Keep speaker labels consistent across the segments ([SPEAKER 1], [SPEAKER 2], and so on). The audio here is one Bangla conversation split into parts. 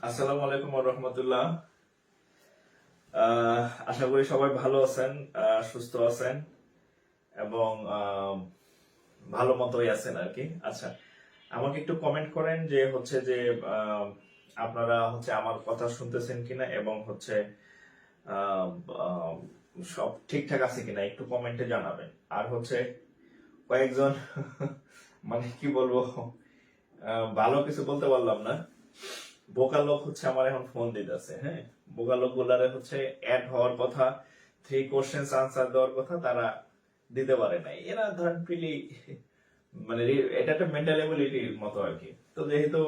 [SPEAKER 1] আসসালামু আলাইকুম ওয়া রাহমাতুল্লাহ। আশা করি সবাই ভালো আছেন, সুস্থ আছেন এবং ভালো মতোই আছেন আর কি। আচ্ছা, আমাকে একটু কমেন্ট করেন যে হচ্ছে যে আপনারা হচ্ছে আমার কথা শুনতেছেন কিনা এবং হচ্ছে সব ঠিকঠাক আছে কিনা একটু কমেন্টে জানাবেন। আর হচ্ছে কয়েকজন মানে কি বলবো, ভালো কিছু বলতে পারলাম না, বোকা লোক হচ্ছে আমার এখন ফোন দিতেছে। হ্যাঁ, বোকা লোক গুলারে হচ্ছে অ্যাড হওয়ার কথা, 3 কোশ্চেন্স আনসার দেওয়ার কথা, তারা দিতে পারে নাই। এরা ধরেন প্রিলি মানে এটা একটা মেন্টাল এবিলিটির মতো আর কি। তো যেহেতু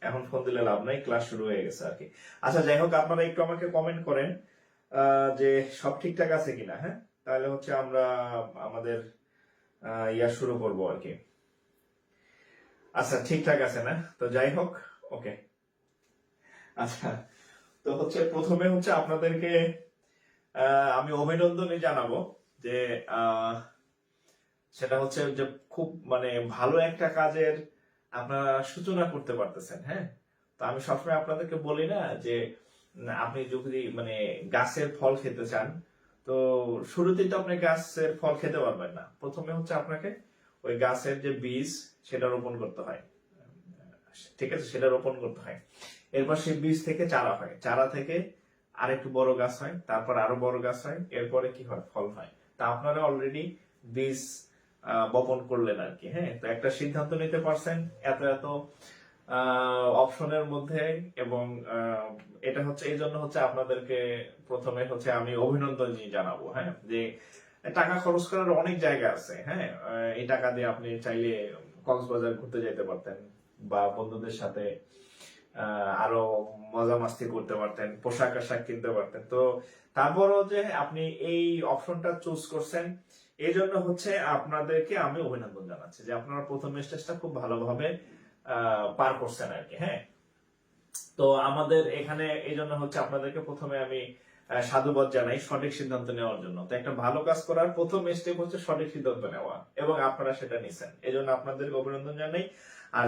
[SPEAKER 1] এখন ফোন দিলে লাভ নাই, ক্লাস শুরু হয়ে গেছে আর কি। আচ্ছা, যাই হোক, আপনারা একটু আমাকে কমেন্ট করেন যে সব ঠিকঠাক আছে কিনা। হ্যাঁ, তাহলে হচ্ছে আমরা আমাদের ইয়া শুরু করবো আর কি। আচ্ছা, ঠিকঠাক আছে না? তো যাই হোক, ওকে। আচ্ছা, তো হচ্ছে প্রথমে হচ্ছে আপনাদেরকে আমি অভিনন্দনই জানাবো যে সেটা হচ্ছে যে খুব মানে ভালো একটা কাজের আপনারা সূচনা করতে পারতেছেন। হ্যাঁ, তো আমি সবসময় আপনাদেরকে বলি না যে আপনি যদি মানে গাছের ফল খেতে চান, তো শুরুতেই তো আপনি গাছের ফল খেতে পারবেন না। প্রথমে হচ্ছে আপনাকে ওই গাছের যে বীজ সেটা রোপণ করতে হয়। ঠিক আছে, সেটা রোপণ করতে হয়। এরপর সেই বীজ থেকে চারা হয়, চারা থেকে আরেকটু বড় গাছ হয়, তারপর আরো বড় গাছ হয়, এরপরে কি হয়, ফল হয়। তা আপনারা অলরেডি বীজ বপন করলেন আর কি। হ্যাঁ, তো একটা সিদ্ধান্ত নিতে পারছেন এত এত অপশনের মধ্যে। এবং এটা হচ্ছে এই জন্য হচ্ছে আপনাদেরকে প্রথমে হচ্ছে আমি অভিনন্দন জানাবো। হ্যাঁ, যে টাকা খরচ করার অনেক জায়গা আছে। হ্যাঁ, এই টাকা দিয়ে আপনি চাইলে কক্সবাজার ঘুরতে যেতে পারতেন, বা বন্ধুদের সাথে আরো মজা মাস্তি করতে পারতেন, পোশাক আশাক কিনতে পারতেন। তো তারপরও যে আপনি এই অপশনটা চুজ করছেন, এই জন্য হচ্ছে আপনাদেরকে আমি অভিনন্দন জানাচ্ছি যে আপনারা প্রথম স্টেজটা খুব ভালোভাবে পার করছেন আর কি। হ্যাঁ, তো আমাদের এখানে এই জন্য হচ্ছে আপনাদেরকে প্রথমে আমি সাধুবাদ জানাই সঠিক সিদ্ধান্ত নেওয়ার জন্য। তো একটা ভালো কাজ করার প্রথম স্টেপ হচ্ছে সঠিক সিদ্ধান্ত নেওয়া, এবং আপনারা সেটা নিছেন, এই জন্য আপনাদেরকে অভিনন্দন জানাই। আর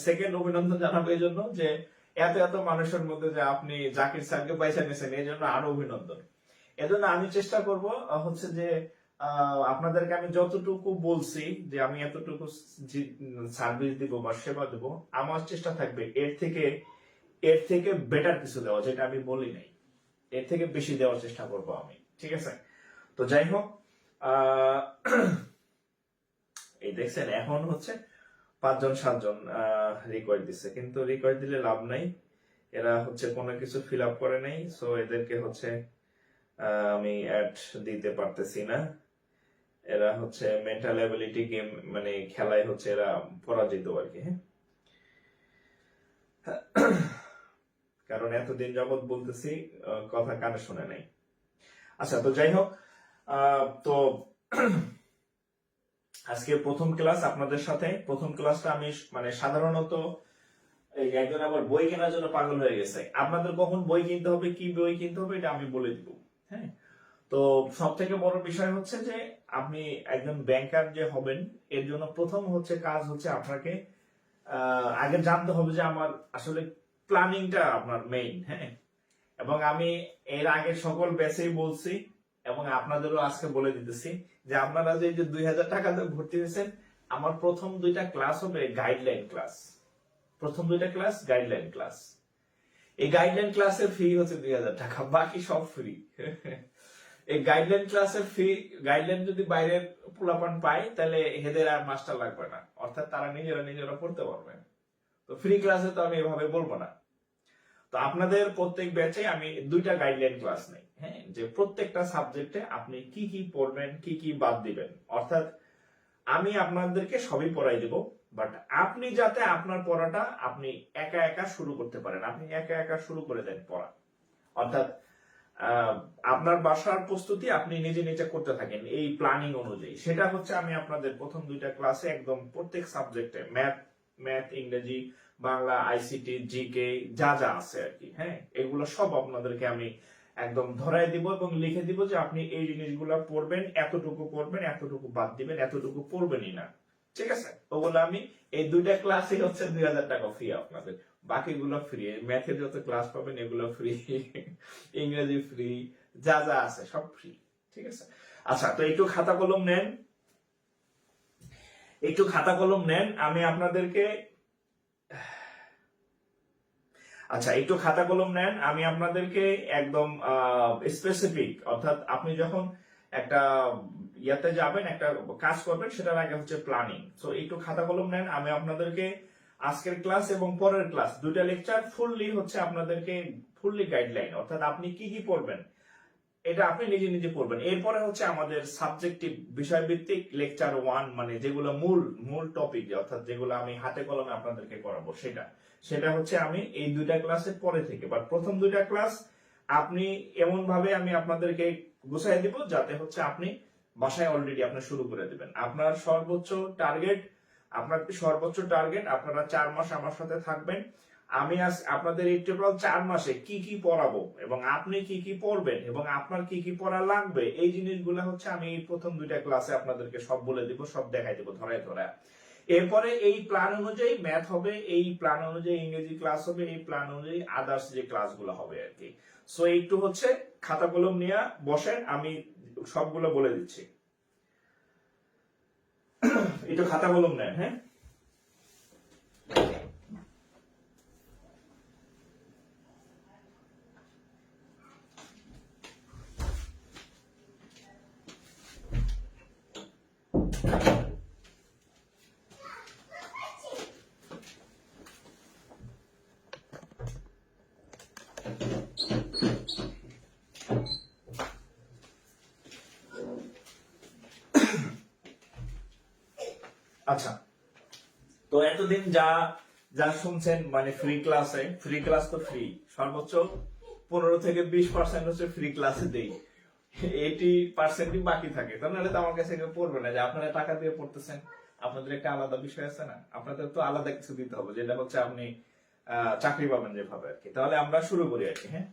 [SPEAKER 1] সেকেন্ড অভিনন্দন জানাবো এই জন্য যে এত এত মানুষের মধ্যে যে আপনি জাকির স্যারকে পয়সা নিয়েছেন, এই জন্য আরো অভিনন্দন। এজন্য আমি চেষ্টা করব হচ্ছে যে আপনাদেরকে আমি যতটুকু বলছি যে আমি এতটুকু সার্ভিস দিব বা সেবা দেব, আমার চেষ্টা থাকবে এর থেকে বেটার কিছু দেওয়া, যেটা আমি বলি নাই, এর থেকে বেশি দেওয়ার চেষ্টা করব আমি, ঠিক আছে? তো যাই হোক, আহ, এই দেখছেন এখন হচ্ছে 5-7 জন রিকোয়েস্ট দিচ্ছে, কিন্তু রিকোয়েস্ট দিলে লাভ নাই, এরা হচ্ছে কোনো কিছু ফিল আপ করে নাই, সো এদেরকে হচ্ছে আমি অ্যাড দিতে পারতেছি না। এরা হচ্ছে মেন্টাল অ্যাবিলিটি গেম মানে খেলায় হচ্ছে এরা পরাজিত আর কি, হ্যাঁ। কারণ এতদিন যাবৎ বলতেছি, কথা কানে শুনে নাই। আচ্ছা, তো যাই হোক, তো আজকে প্রথম ক্লাস আপনাদের সাথে। প্রথম ক্লাসটা আমি মানে সাধারণত এই একজন আবার বই কেনার জন্য পাগল হয়ে গেছে, আপনাদের কখন বই কিনতে হবে, কি বই কিনতে হবে এটা আমি বলে দিব, হ্যাঁ। তো সব থেকে বড় বিষয় হচ্ছে যে আপনি একজন ব্যাংকার যে হবেন, এর জন্য প্রথম হচ্ছে কাজ হচ্ছে আপনাকে আগে জানতে হবে যে আমার আসলে প্ল্যানিংটা আপনার মেইন, হ্যাঁ। এবং আমি এর আগে সকল ব্যাচেই বলছি এবং আপনাদেরও আজকে বলে দিতেছি যে আপনারা যে 2000 টাকা দিয়ে ভর্তি হয়েছেন, আমার প্রথম 2টা ক্লাস হবে গাইডলাইন ক্লাস। প্রথম 2টা ক্লাস গাইডলাইন ক্লাস। এই গাইডলাইন ক্লাসের ফি হচ্ছে 2000 টাকা, বাকি সব ফ্রি। এই গাইডলাইন ক্লাসের ফি, গাইডলাইন যদি বাইরের পোলাপান পায় তাহলে হেদের আর মাস্টার লাগবে না, অর্থাৎ তারা নিজেরা পড়তে পারবে। তো ফ্রি ক্লাসে তো আমি এভাবে বলবো না। তো আপনাদের প্রত্যেক ব্যাচে আমি 2টা গাইডলাইন ক্লাস নেই, হ্যাঁ, যে প্রত্যেকটা সাবজেক্টে আপনি কি কি পড়বেন, কি কি বাদ দিবেন, অর্থাৎ আমি আপনাদেরকে সবই পড়াই দেব, বাট আপনি যাতে আপনার পড়াটা আপনি একা একা শুরু করতে পারেন, আপনি একা একা শুরু করে দেন পড়া, অর্থাৎ আপনার বাসার প্রস্তুতি আপনি নিজে নিজে করতে থাকেন এই প্ল্যানিং অনুযায়ী। সেটা হচ্ছে আমি আপনাদের প্রথম 2টা ক্লাসে একদম প্রত্যেক সাবজেক্টে ম্যাথ, ইংরেজি, বাংলা, আইসিটি, জিকে যা যা আছে আর কি, হ্যাঁ, এগুলো সব আপনাদেরকে আমি একদম ধরাই দিব এবং লিখে দিব যে আপনি এই জিনিসগুলো পড়বেন, এতটুকু পড়বেন, এতটুকু বাদ দিবেন, এতটুকু পড়বেনই না, ঠিক আছে? ওগুলো আমি এই 2টা ক্লাসই হচ্ছে 2000 টাকা ফ্রি আপনাদের, বাকিগুলো ফ্রি। ম্যাথের যত ক্লাস পাবেন এগুলো ফ্রি, ইংরেজি ফ্রি, যা যা আছে সব ফ্রি, ঠিক আছে? আচ্ছা, তো একটু খাতা কলম নেন, একটু খাতা কলম নেন, আমি আপনাদেরকে আচ্ছা একটু খাতা কলম নেন, আমি আপনাদেরকে একদম স্পেসিফিক, অর্থাৎ আপনি যখন একটা ইয়াতে যাবেন, একটা কাজ করবেন, সেটার আগে হচ্ছে প্ল্যানিং। তো একটু খাতা কলম নেন, আমি আপনাদেরকে আজকের ক্লাস এবং পরের ক্লাস 2টা লেকচার ফুললি হচ্ছে আপনাদেরকে ফুললি গাইডলাইন, অর্থাৎ আপনি কি কি পড়বেন এটা আপনি নিজে নিজে পড়বেন। এরপরে হচ্ছে আমাদের সাবজেক্টিভ বিষয়ভিত্তিক লেকচার 1, মানে যেগুলো মূল টপিক, অর্থাৎ যেগুলো আমি হাতে কলমে আপনাদেরকে করাবো, সেটা হচ্ছে আমি এই 2টা ক্লাসের পরে থেকে, বাট প্রথম 2টা ক্লাস আপনি এমন ভাবে আমি আপনাদেরকে গুছাই দিব যাতে হচ্ছে আপনি বাসায় অলরেডি আপনি শুরু করে দিবেন। আপনার সর্বোচ্চ টার্গেট আপনারা 4 মাস আমার সাথে থাকবেন। আমি আজ আপনাদের এই টোটাল 4 মাসে কি কি পড়াবো এবং আপনি কি কি পড়বেন এবং আপনার কি কি পড়া লাগবে, এই জিনিসগুলো হচ্ছে আমি এই প্রথম 2টা ক্লাসে আপনাদেরকে সব বলে দিব, সব দেখাই দিব ধরায় ধরায়। এরপরে এই প্ল্যান অনুযায়ী ম্যাথ হবে, এই প্ল্যান অনুযায়ী ইংরেজি ক্লাস হবে, এই প্ল্যান অনুযায়ী আদার্স যে ক্লাসগুলো হবে আর কি। সো একটু হচ্ছে খাতা কলম নিয়ে বসেন, আমি সবগুলো বলে দিচ্ছি, একটু খাতা কলম নেন, হ্যাঁ। আচ্ছা, তো এতদিন যা যা শুনছেন, মানে ফ্রি ক্লাস তো ফ্রি, সর্বোচ্চ 15 থেকে 20% হচ্ছে ফ্রি ক্লাসে দেই, 80% বাকি থাকে। তাহলে তো আমার কাছে কেউ পড়বে না, যে আপনারা টাকা দিয়ে পড়তেছেন, আপনাদের একটা আলাদা বিষয় আছে না, আপনাদের তো আলাদা কিছু দিতে হবে, যেটা হচ্ছে আপনি চাকরি পাবেন যেভাবে আর কি। তাহলে আমরা শুরু করি আর কি, হ্যাঁ।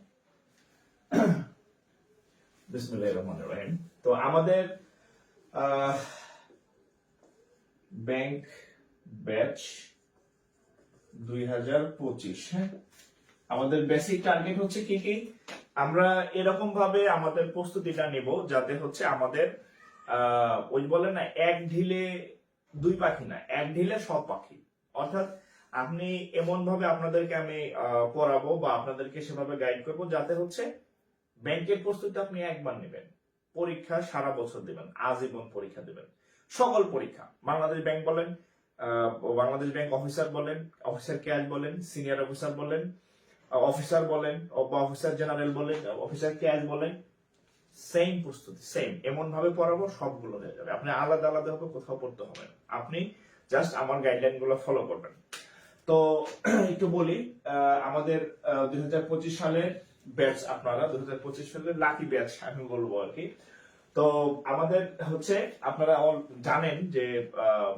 [SPEAKER 1] বিসমিল্লাহির রহমানির রহিম। তো আমাদের ব্যাংক ব্যাচ 2025, হ্যাঁ, আমাদের বেসিক টার্গেট হচ্ছে কি কি, আমরা এরকম ভাবে আমাদের প্রস্তুতিটা নিব যাতে হচ্ছে আমাদের ওই বলে না, এক ঢিলে দুই পাখি না, এক ঢিলে সব পাখি। অর্থাৎ আপনি এমন ভাবে আপনাদেরকে আমি পড়াবো বা আপনাদেরকে সেভাবে গাইড করবো যাতে হচ্ছে ব্যাংকের প্রস্তুতি আপনি একবার নেবেন, পরীক্ষা সারা বছর দিবেন, আজীবন পরীক্ষা দিবেন, সকল পরীক্ষা। বাংলাদেশ ব্যাংক বলেন, বাংলাদেশ ব্যাংক অফিসার বলেন, অফিসার ক্যাশ বলেন, সিনিয়র অফিসার বলেন, অফিসার বলেন, অফিসার জেনারেল বলেন, অফিসার ক্যাশ বলেন, সেম প্রস্তুতি, সেম এমন ভাবে পড়াবো সবগুলো হয়ে যাবে। আপনি আলাদা আলাদা ভাবে কোথাও পড়তে হবে না, আপনি জাস্ট আমার গাইডলাইন গুলো ফলো করবেন। তো একটু বলি, আমাদের 2025 সালের ব্যাচ, আপনারা 2025 সালের লাকি ব্যাচ আমি বলবো আর কি। তো আমাদের হচ্ছে আপনারা জানেন যে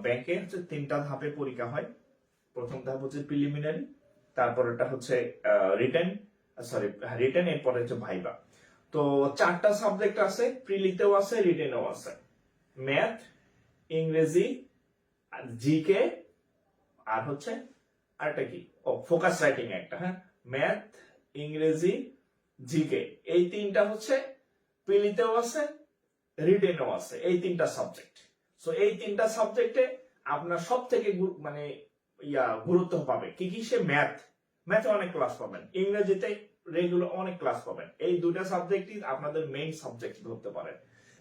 [SPEAKER 1] ব্যাংকে হচ্ছে 3টা ধাপে পরীক্ষা হয়। প্রথম ধাপ হচ্ছে প্রিলিমিনারি, তারপরটা হচ্ছে রিটেন, এরপরে হচ্ছে ভাইবা। তো 4টা সাবজেক্ট আছে, প্রিলিতেও আছে, রিটেনেও আছে। ম্যাথ, ইংরেজি, জিকে, আর হচ্ছে আরেকটা কি, ফোকাস রাইটিং একটা, হ্যাঁ। ম্যাথ, ইংরেজি, জিকে, এই 3টা হচ্ছে প্রিলিতেও আছে, রিটেনেও আছে, এই 3টা সাবজেক্ট। সো এই 3টা সাবজেক্টে আপনার সব থেকে মানে গুরুত্ব পাবে কি কি, সে ম্যাথে অনেক ক্লাস পাবেন, ইংরেজিতে রেগুলার অনেক ক্লাস পাবেন। এই 2টা সাবজেক্টই আপনাদের মেইন সাবজেক্ট ধরতে পারেন।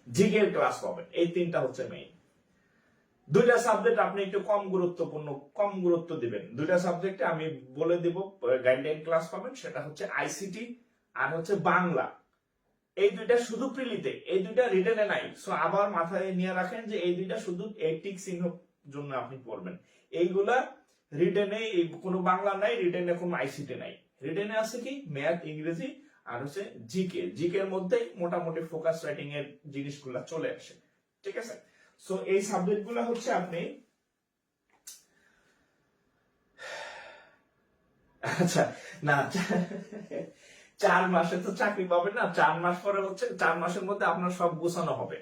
[SPEAKER 1] জিকে এর ক্লাস পাবেন, এই 3টা হচ্ছে মেইন। 2টা সাবজেক্ট আপনি একটু কম গুরুত্ব দিবেন। 2টা সাবজেক্টে আমি বলে দিব, গাইডলাইন ক্লাস পাবেন, সেটা হচ্ছে আইসিটি আর হচ্ছে বাংলা। এই 2টা শুধু প্রিলিতে, এই 2টা রিটেনে নাই। সো আবার মাথায় নিয়ে রাখেন যে এই 2টা শুধু টিক চিহ্ন জন্য আপনি পড়বেন। এইগুলা রিটেনে কোনো বাংলা নাই, রিটেনে কোনো আইসিটি নাই। রিটেনে আছে কি ম্যাথ, ইংরেজি আর হচ্ছে জিকে এর মধ্যে মোটামুটি ফোকাস রাইটিং এর জিনিসগুলা চলে আসে, ঠিক আছে। সো এই সাবজেক্টগুলো হচ্ছে আপনি, আচ্ছা না 4 মাসে তো চাকরি পাবেন না, 4 মাস পরে হচ্ছে 4 মাসের মধ্যে আপনার সব গোছানো হবে।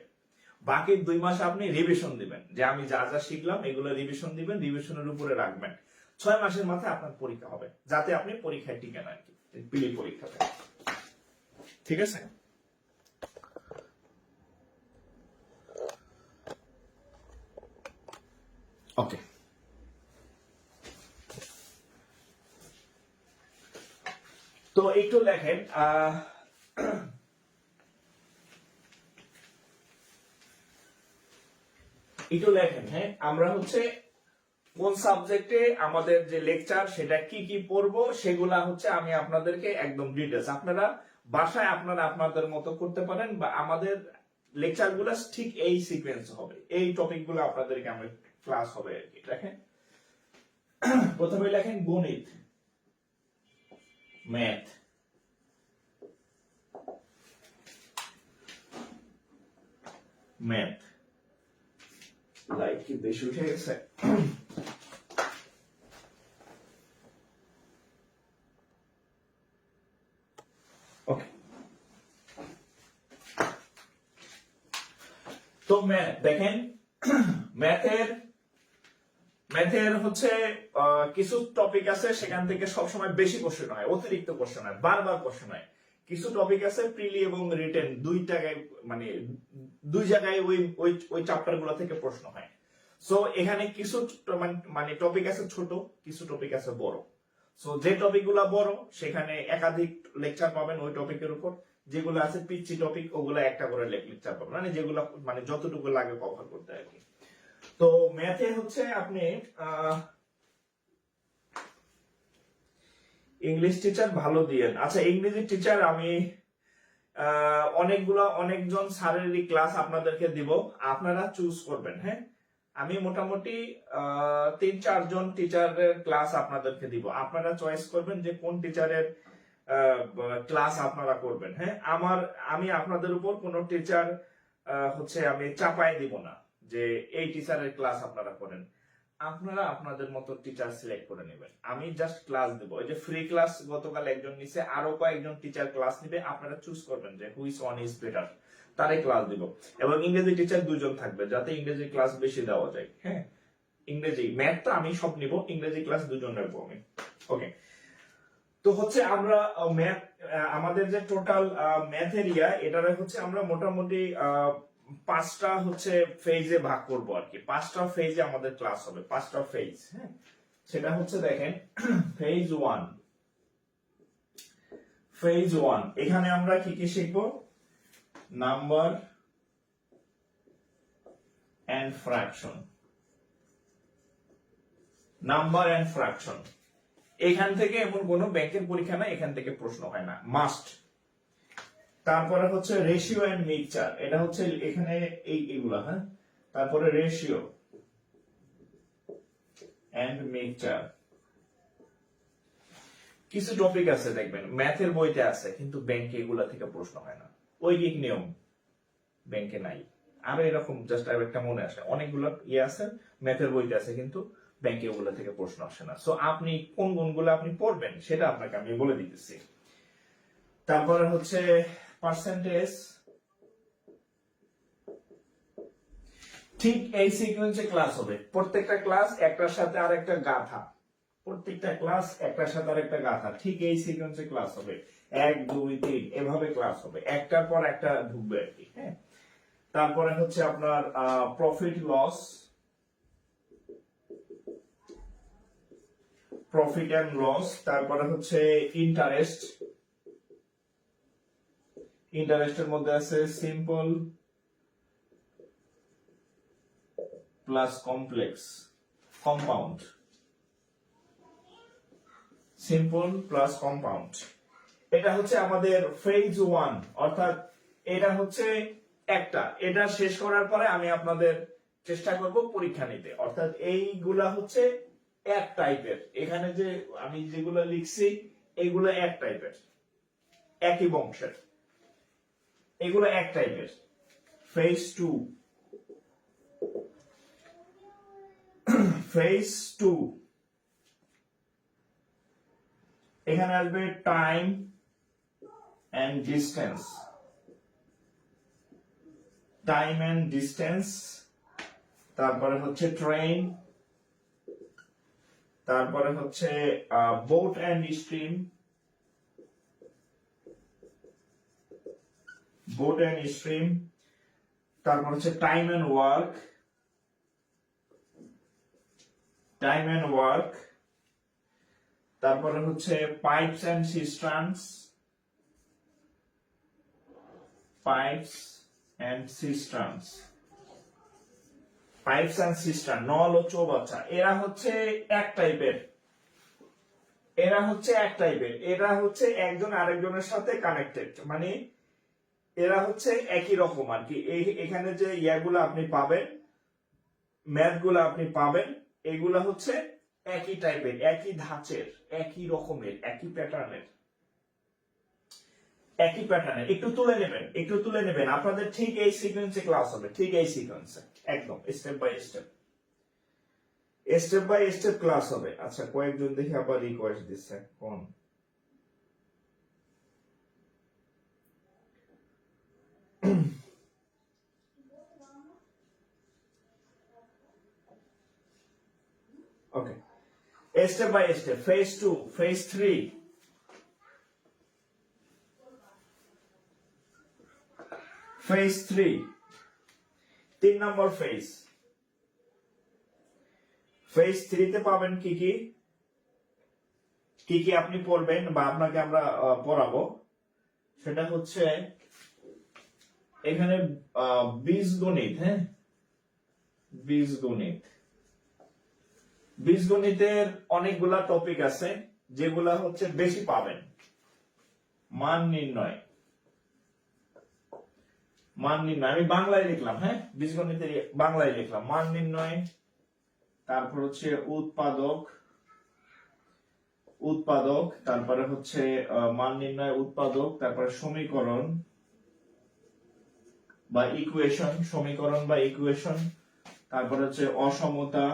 [SPEAKER 1] বাকি 2 মাসে আপনি রিভিশন দিবেন, যে আমি যা যা শিখলাম এগুলো রিভিশন দিবেন, রিভিশনের উপরে রাখবেন। 6 মাসের মাথায় আপনার পরীক্ষা হবে, যাতে আপনি পরীক্ষায় টিকেন আর কি, পিলি পরীক্ষাতে, ঠিক আছে। ওকে, তো একটু লেখেন, হ্যাঁ, আমরা হচ্ছে কোন সাবজেক্টে আমাদের যে লেকচার সেটা কি কি পড়বো সেগুলা হচ্ছে আমি আপনাদেরকে একদম ডিটেলস, আপনারা বাসায় আপনাদের মতো করতে পারেন, বা আমাদের লেকচার গুলা ঠিক এই সিকোয়েন্স হবে, এই টপিক গুলো আপনাদেরকে আমরা ক্লাস হবে আর কি। দেখেন, প্রথমে লেখেন গণিত, ম্যাথ, লাইট কি বেশি উঠে গেছে? ওকে, তো দেখেন, ম্যাথের হচ্ছে কিছু টপিক আছে সেখান থেকে সবসময় বেশি কোশ্চেন হয়, অতিরিক্ত কোশ্চেন হয়, বারবার কোশ্চেন হয়। কিছু টপিক আছে প্রিলি এবং রিটেন দুই জায়গায় ওই চ্যাপ্টার গুলো থেকে প্রশ্ন হয়। সো এখানে কিছু মানে টপিক আছে ছোট, কিছু টপিক আছে বড়। সো যে টপিক গুলা বড় সেখানে একাধিক লেকচার পাবেন ওই টপিকের উপর, যেগুলো আছে পিচ্ছি টপিক ওগুলা একটা করে লেকচার পাবেন, মানে যেগুলো মানে যতটুকু লাগে কভার করতে আর কি। তো ম্যাথে হচ্ছে আপনি ইংলিশ টিচার ভালো দিয়েন। আচ্ছা, ইংরেজি টিচার আমি অনেকজন স্যারেরই ক্লাস আপনাদেরকে দিব, আপনারা চুজ করবেন, হ্যাঁ। আমি মোটামুটি 3-4 জন টিচারের ক্লাস আপনাদেরকে দিব, আপনারা চয়েস করবেন যে কোন টিচারের ক্লাস আপনারা করবেন, হ্যাঁ। আমি আপনাদের উপর কোন টিচার হচ্ছে আমি চাপাই দিব না যে এই টিচারের ক্লাস আপনারা করেন, আপনারা আপনাদের মতো টিচার সিলেক্ট করে নেবেন। আমি জাস্ট ক্লাস দেব, এই যে ফ্রি ক্লাস গতকাল একজন নিছে, আরো কয়েকজন টিচার ক্লাস নিবে, আপনারা চুজ করবেন যে হুইচ ওয়ান ইজ বেটার, তারে ক্লাস দিব। এবং ইংরেজি টিচার 2 জন থাকবে, যাতে ইংরেজি ক্লাস বেশি দেওয়া যায়, হ্যাঁ। ইংরেজি ম্যাথ তো আমি সব নিব, ইংরেজি ক্লাস 2 জন রাখবো আমি। ওকে, তো হচ্ছে আমরা আমাদের যে টোটাল ম্যাথ এরিয়া, এটারে হচ্ছে আমরা মোটামুটি পাঁচটা হচ্ছে ফেজে ভাগ করব আর কি, পাঁচটা ফেজে আমাদের ক্লাস হবে, পাঁচটা ফেজ। হ্যাঁ, সেটা হচ্ছে দেখেন ফেজ ওয়ান। ফেজ ওয়ান এখানে আমরা কি কি শিখবো? Number and fraction. Number and fraction, এখান থেকে এমন কোন ব্যাংকের পরীক্ষা না এখান থেকে প্রশ্ন হয় না, মাস্ট। তারপরে হচ্ছে রেশিও এন্ড মিক্সচার, এটা হচ্ছে এখানে এইগুলা। হ্যাঁ, তারপরে রেশিও এন্ড মিক্সচার। কিছু টপিক আছে দেখবেন ম্যাথের বইতে আছে কিন্তু ব্যাংকে এগুলা থেকে প্রশ্ন হয় না, ঐকিক নিয়ম ব্যাংকে নাই। আর এরকম জাস্ট একটা মনে আসে অনেকগুলো আছে ম্যাথের বইতে আছে কিন্তু ব্যাংকে ওগুলো থেকে প্রশ্ন আসে না। সো আপনি কোন গুণগুলো আপনি পড়বেন সেটা আপনাকে আমি বলে দিতেছি। তারপরে হচ্ছে পার্সেন্টেজ, ঠিক এই সিকোয়েন্সে ক্লাস হবে, প্রত্যেকটা ক্লাস একটার সাথে আরেকটা গাথা, প্রত্যেকটা ক্লাস একটার সাথে আরেকটা গাথা, ঠিক এই সিকোয়েন্সে ক্লাস হবে, 1 2 3 এভাবে ক্লাস হবে, একটার পর একটা ঢুকবে আর কি। হ্যাঁ, তারপরে হচ্ছে আপনার profit loss, profit and loss. তারপরে হচ্ছে ইন্টারেস্ট, ইন্টারেস্টের মধ্যে আছে simple plus complex, compound, simple plus compound. এটা হচ্ছে আমাদের ফেজ ওয়ান, অর্থাৎ এটা হচ্ছে একটা, এটা শেষ করার পরে আমি আপনাদের চেষ্টা করব পরীক্ষা নিতে, অর্থাৎ এইগুলা হচ্ছে এক টাইপের। এখানে যে আমি যেগুলো লিখছি এগুলো এক টাইপের, একই বংশের, এগুলো এক টাইপের। ফেজ টু, ফেজ টু এখানে আসবে time and distance, time and distance. তারপরে হচ্ছে ট্রেন, তারপরে হচ্ছে boat and stream, boat and stream. তারপর হচ্ছে time and work, time and work. তারপরে হচ্ছে pipes and cisterns, pipes and cisterns, pipes and cistern, নল ও চৌবাচ্চা। এরা হচ্ছে এক টাইপের, এরা হচ্ছে এক টাইপের, এরা হচ্ছে একজন আরেকজনের সাথে কানেক্টেড, মানে এরা হচ্ছে একই রকম আর কি। এখানে যে ইয়াগুলো আপনি পাবেন, ম্যাথ গুলো আপনি পাবেন, এগুলা হচ্ছে একই টাইপের, একই ধাঁচের, একই রকমের, একই প্যাটার্নের, একই প্যাটার্নের। একটু তুলে নেবেন, একটু তুলে নেবেন, আপনাদের ঠিক এই সিকোয়েন্সে ক্লাস হবে, ঠিক এই সিকোয়েন্সে, একদম step by step, step by step class হবে। আচ্ছা, কয়েকজন দেখি আবার রিকোয়েস্ট দিচ্ছে, কোন okay, step by step. Phase two, phase three, phase three, 3 নম্বর ফেজ। ফেজ থ্রিতে পাবেন কি কি, কি কি আপনি পড়বেন বা আপনাকে আমরা পড়াবো, সেটা হচ্ছে এখানে বীজগণিত। হ্যাঁ, বীজগণিত, বীজগণিতের অনেকগুলা টপিক আছে যেগুলা হচ্ছে বেশি পাবেন। মান নির্ণয়, মান নির্ণয় আমি বাংলায় লিখলাম, হ্যাঁ বীজগণিতের বাংলায় লিখলাম, মান নির্ণয়। তারপর হচ্ছে উৎপাদক, উৎপাদক, তারপরে হচ্ছে মান নির্ণয়, উৎপাদক, তারপরে সমীকরণ বা ইকুয়েশন, সমীকরণ বা ইকুয়েশন। তারপরে হচ্ছে অসমতা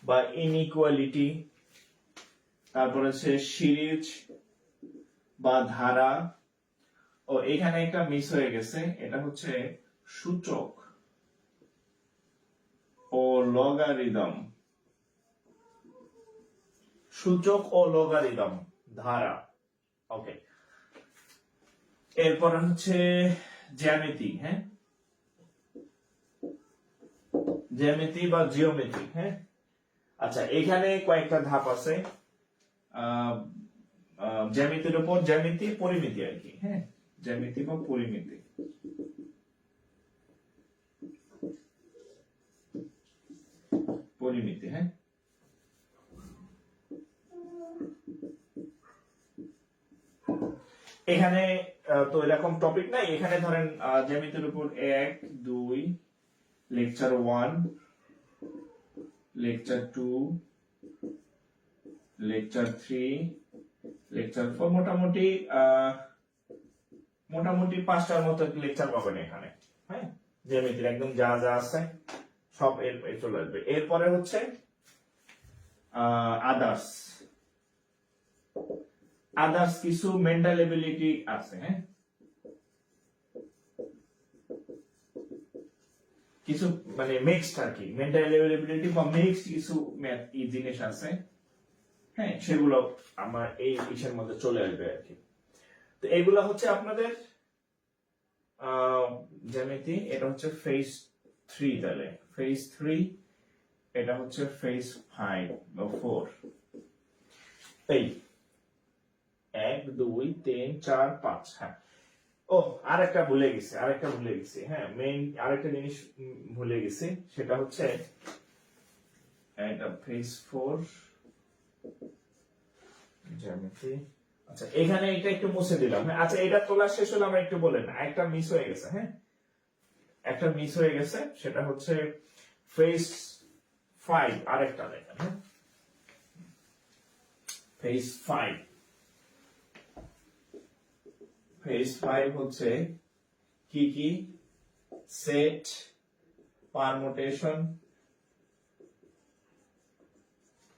[SPEAKER 1] বা ইনইকুয়ালিটি। তারপরে হচ্ছে সিরিজ বা ধারা। ও এখানে একটা মিস হয়ে গেছে, এটা হচ্ছে সূচক ও লগারিদম, সূচক ও লগারিদম ধারা। ওকে, এরপর হচ্ছে জ্যামিতি, হ্যাঁ, জ্যামিতি বা জিওমেট্রি, হ্যাঁ। আচ্ছা, এখানে কয়েকটা ধাপ আছে জ্যামিতির উপর, জ্যামিতি পরিমিতি আর কি, হ্যাঁ, জ্যামিতি বা পরিমিতি। পরিমিতি, হ্যাঁ। এখানে তো এরকম টপিক নাই, এখানে ধরেন জ্যামিতির উপর 1, 2, লেকচার 1, লেকচার 2, লেকচার 3, লেকচার 4, মোটামুটি 5টার মতো লেকচার পাবেন এখানে, হ্যাঁ, জ্যামিতির একদম যা যা আছে সব এর চলে আসবে। এরপরে হচ্ছে আদার্স, কিছু মেন্টাল এবিলিটি আছে, হ্যাঁ, কিছু মানে মিক্সড আর কি, মেন্টাল এবিলিটি বা মিক্সড কিছু ম্যাথ জিনিস আছে, হ্যাঁ, সেগুলো আমার এই বিষয়ের মধ্যে চলে আসবে আর কি। তো এগুলা হচ্ছে আপনাদের জ্যামিতি, এটা হচ্ছে ফেজ 3, তাহলে ফেজ 3, এটা হচ্ছে ফেজ 5 বা 4। এই 1, 2, 3, 4, 5, হ্যাঁ। ও আরেকটা ভুলে গেছি, হ্যাঁ, মেইন আরেকটা জিনিস ভুলে গেছি, সেটা হচ্ছে এটা ফেজ 4 জ্যামিতি। আচ্ছা, এখানে এটা একটু মুছে দিলাম, হ্যাঁ। আচ্ছা, এটা তোলা শেষ হলো, আমরা একটু বলেন, একটা মিস হয়ে গেছে, হ্যাঁ, একটা মিস হয়ে গেছে, সেটা হচ্ছে ফেজ 5, আরেকটা দেখেন, হ্যাঁ, ফেজ 5, ফেজ 5 হচ্ছে কি কি, সেট, পারমুটেশন,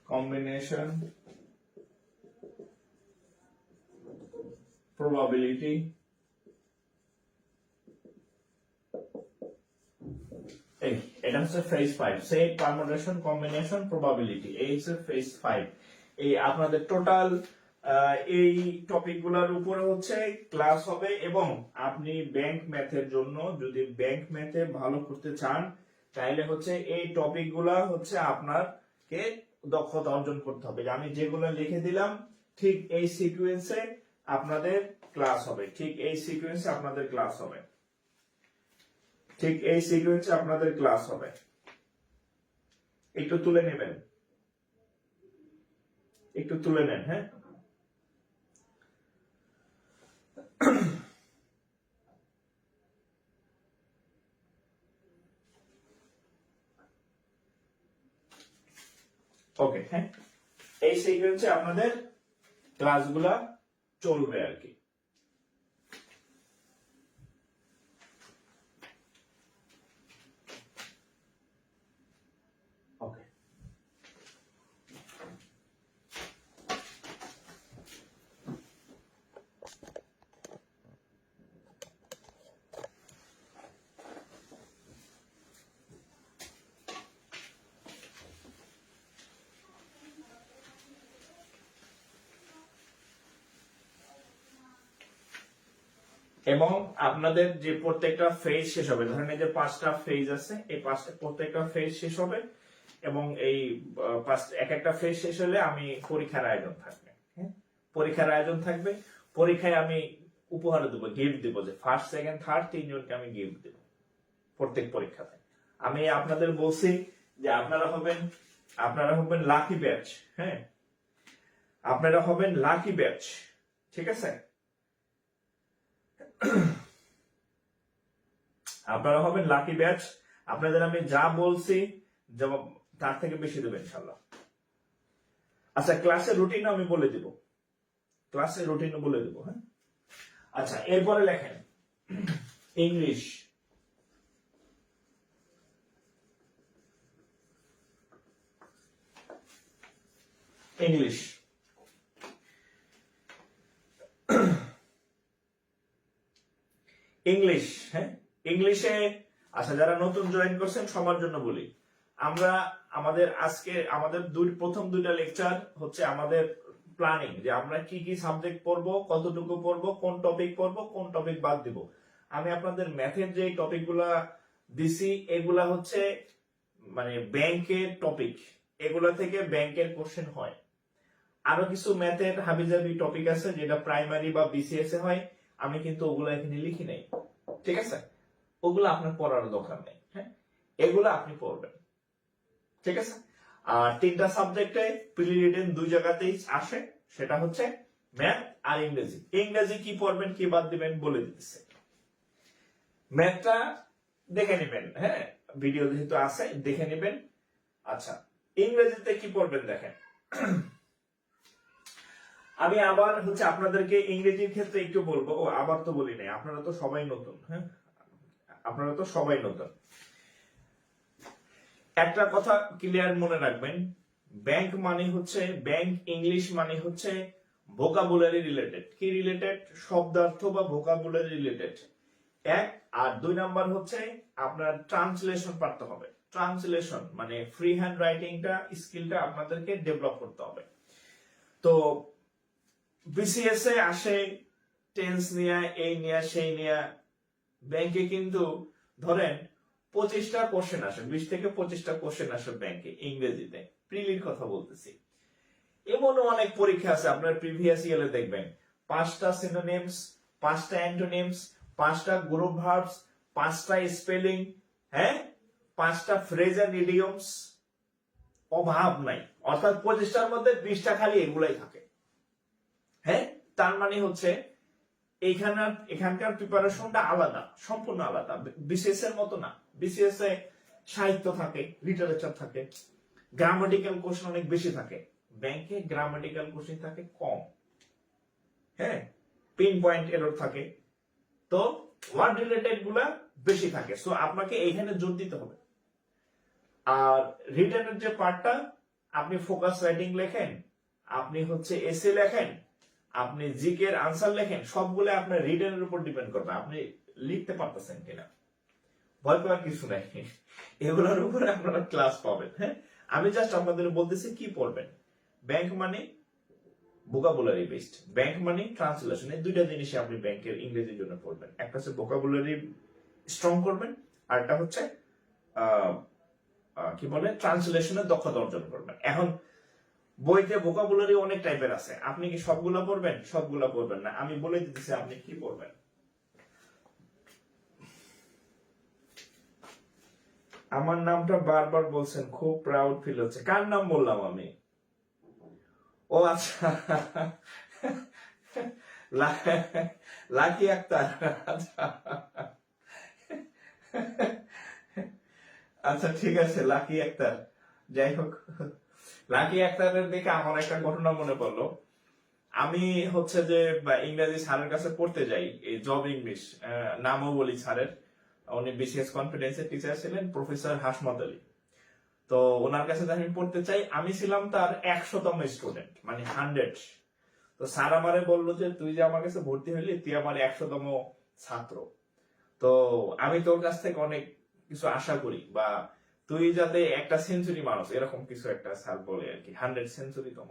[SPEAKER 1] কম্বিনেশন, probability, এই এটা হচ্ছে phase 5, set, permutation, combination, probability, এই হচ্ছে ফেজ 5। এই আপনাদের টোটাল এই টপিকগুলোর উপরে হচ্ছে ক্লাস হবে, এবং আপনি ব্যাংক ম্যাথের জন্য যদি ব্যাংক ম্যাথে ভালো করতে চান, তাহলে হচ্ছে এই টপিকগুলো হচ্ছে আপনাকে দক্ষতা অর্জন করতে হবে। আমি যেগুলো লিখে দিলাম ঠিক এই সিকোয়েন্সে আপনাদের ক্লাস হবে, ঠিক এই সিকোয়েন্সে আপনাদের ক্লাস হবে, ঠিক এই সিকোয়েন্সে আপনাদের ক্লাস হবে। একটু তুলে নেবেন, একটু তুলে নেন, হ্যাঁ। ওকে, হ্যাঁ, এই সিকোয়েন্সে আপনাদের ক্লাসগুলা চলবে আর কি। ওকে, এবং আপনাদের যে প্রত্যেকটা ফেজ শেষ হবে, ধরেন এই যে 5টা ফেজ আছে, এই প্রত্যেকটা ফেজ শেষ হবে, এবং এই এক একটা ফেজ শেষ হলে আমি পরীক্ষার আয়োজন থাকবে, হ্যাঁ, পরীক্ষার আয়োজন থাকবে। পরীক্ষায় আমি উপহার দেবো, গিফট দেবো, যে ফার্স্ট, সেকেন্ড, থার্ড 3জনকে আমি গিফট দেবো প্রত্যেক পরীক্ষাতে। আমি আপনাদের বলছি যে আপনারা হবেন লাকি ব্যাচ, হ্যাঁ, আপনারা হবেন লাকি ব্যাচ, ঠিক আছে, আপনারা হবেন লাকি ব্যাচ। আপনাদের আমি যা বলছি জবাব তার থেকে বেশি দেবেন ইনশাআল্লাহ। আচ্ছা, ক্লাসের রুটিন আমি বলে দিব, ক্লাসের রুটিন বলে দিব, হ্যাঁ। আচ্ছা, এরপরে লেখেন ইংলিশ, ইংলিশ, ইংলিশ, হ্যাঁ, ইংলিশে। আচ্ছা, যারা নতুন জয়েন করছেন সবার জন্য বলি, আমরা আমাদের প্রথম 2টা লেকচার হচ্ছে আমাদের প্ল্যানিং, যে আমরা কি কি সাবজেক্ট পড়বো, কতটুকু পড়বো, কোন টপিক পড়বো, কোন টপিক বাদ দিব। আমি আপনাদের ম্যাথের যে টপিকগুলা দিছি এগুলা হচ্ছে মানে ব্যাংকের টপিক, এগুলা থেকে ব্যাংকের কোশ্চেন হয়। আরো কিছু ম্যাথের হাবিজাবি টপিক আছে যেটা প্রাইমারি বা বিসিএস এ হয়, আমি কিন্তু ওগুলো এখানে লিখি নাই, ঠিক আছে? ওগুলো আপনার পড়ার দরকার নেই, হ্যাঁ, এগুলো আপনি পড়বেন, ঠিক আছে? আর 3টা সাবজেক্টে প্রি রিটেন 2 জায়গাতেই আসে, সেটা হচ্ছে ম্যাথ আর ইংরেজি। ইংরেজি কি পড়বেন কি বাদ দিবেন বলে দিতেছে। ম্যাথটা দেখে নেবেন, হ্যাঁ, ভিডিও যেহেতু আছে দেখে নেবেন। আচ্ছা, ইংরেজিতে কি পড়বেন দেখেন। আমি আবার হচ্ছে আপনাদেরকে ইংরেজির ক্ষেত্রে একটু বলবো, ও আবার তো বলি নাই, আপনারা তো সবাই নতুন, হ্যাঁ, আপনারা তো সবাই নতুন। একটা কথা ক্লিয়ার মনে রাখবেন, ব্যাংক মানে হচ্ছে, ব্যাংক ইংলিশ মানে হচ্ছে ভোকাবুলারি রিলেটেড। কি রিলেটেড? শব্দার্থ বা ভোকাবুলারি রিলেটেড। এক। আর 2 নাম্বার হচ্ছে আপনার ট্রান্সলেশন পারতে হবে। ট্রান্সলেশন মানে ফ্রি হ্যান্ড রাইটিংটা স্কিলটা আপনাদেরকে ডেভেলপ করতে হবে। তো বিসিএস এ আসে টেন্স নিয়ে, এই নিয়ে সেই নিয়ে। ব্যাংকে কিন্তু ধরেন 25টা কোশ্চেন আসে, 20 থেকে 25টা কোশ্চেন আসে ব্যাংকে ইংরেজিতে, প্রিলির কথা বলতেছি। এমনও অনেক পরীক্ষা আছে আপনার প্রিভিয়াস ইয়ারে দেখবেন 5টা সিনোনিমস, 5টা অ্যান্টোনিমস, 5টা গ্রুপ ভার্বস, 5টা স্পেলিং, হ্যাঁ, 5টা ফ্রেজ এন্ড ইডিয়মস, অভাব নাই। অর্থাৎ 25টার মধ্যে 20টা খালি এগুলাই থাকে, হ্যাঁ। তার মানে হচ্ছে এখানকার প্রিপারেশনটা আলাদা, সম্পূর্ণ আলাদা, বিসিএস এর মতো না। বিসিএস এ সাহিত্য থাকে, লিটারেচার থাকে, গ্রামাটিক্যাল কোশ্চেন অনেক বেশি থাকে। ব্যাংকে গ্রামাটিক্যাল কোশ্চেন থাকে কম, হ্যাঁ, পিন পয়েন্ট এরর থাকে, তো ওয়ার্ড রিলেটেড গুলা বেশি থাকে। সো আপনাকে এইখানে জোর দিতে হবে। আর রিটেনের যে পার্টটা, আপনি ফোকাস রাইটিং লেখেন, আপনি হচ্ছে এসে লেখেন, আপনি জিকে এর আনসার লেখেন, সবগুলো আপনার রিটেনের উপর ডিপেন্ড করবে আপনি লিখতে পারতেছেন কিনা। ভয় পাওয়ার কিছু নাই, এগুলোর উপরে আপনারা ক্লাস পাবেন, হ্যাঁ। আমি জাস্ট আপনাদের বলতেছি কি পড়বেন। ব্যাংক মানে ভোকাবুলারি বেসড, ব্যাংক মানে ট্রান্সলেশন। এই 2টা জিনিসই আপনি ব্যাংকের ইংরেজির জন্য পড়বেন। একটা হচ্ছে ভোকাবুলারি স্ট্রং করবেন, আর একটা হচ্ছে কি বলে ট্রান্সলেশনের দক্ষতা অর্জন করবেন। এখন বইতে ভোকাবুলারি অনেক টাইপের আছে, আপনি কি সবগুলা পড়বেন? সবগুলা পড়বেন না, আমি বলে দিতেছি আপনি কি পড়বেন। আমার নামটা বারবার বলছেন, খুব প্রাউড ফিল হচ্ছে। কার নাম বললাম আমি? ও আচ্ছা, লাকি আক্তার। আচ্ছা ঠিক আছে, লাকি আক্তার। যাই হোক, লাকি আক্তারের দিকে আমার একটা ঘটনা মনে পড়লো। আমি হচ্ছে যে ইংরেজি স্যারের কাছে পড়তে যাই, এই জব ইংলিশ, নামও বলি স্যারের, উনি বিসিএস কনফিডেন্সের টিচার ছিলেন, প্রফেসর হাসমত আলী। তো ওনার কাছে আমি পড়তে চাই, আমি ছিলাম তার 100তম স্টুডেন্ট, মানে 100। তো স্যার আমারে বললো যে তুই যে আমার কাছে ভর্তি হইলি, তুই আমার 100তম ছাত্র, তো আমি তোর কাছ থেকে অনেক কিছু আশা করি, বা তুই যাতে একটা সেঞ্চুরি মানুষ, এরকম কিছু একটা স্যার বলে আর কি, 100 সেঞ্চুরিতম।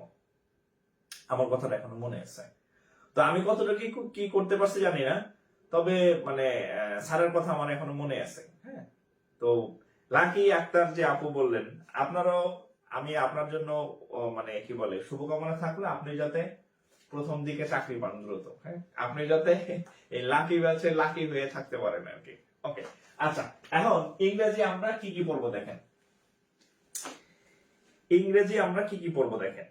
[SPEAKER 1] আমার কথাটা এখনো মনে আছে। তো আমি কতটা কি করতে পারছি জানি না, তবে মানে স্যারের কথা আমার এখনো মনে আছে, হ্যাঁ। তো লাকি আক্তার যে আপু বললেন, আপনারাও, আমি আপনার জন্য মানে কি বলে শুভকামনা থাকলো, আপনি যাতে প্রথম দিকে চাকরি পান দ্রুত, হ্যাঁ, আপনি যাতে এই লাকি ব্যাচে লাকি হয়ে থাকতে পারেন আর কি। ওকে, আচ্ছা, এখন ইংরেজি আমরা কি কি পড়বো দেখেন। ইংরেজি আমরা কি কি পড়বো দেখেন।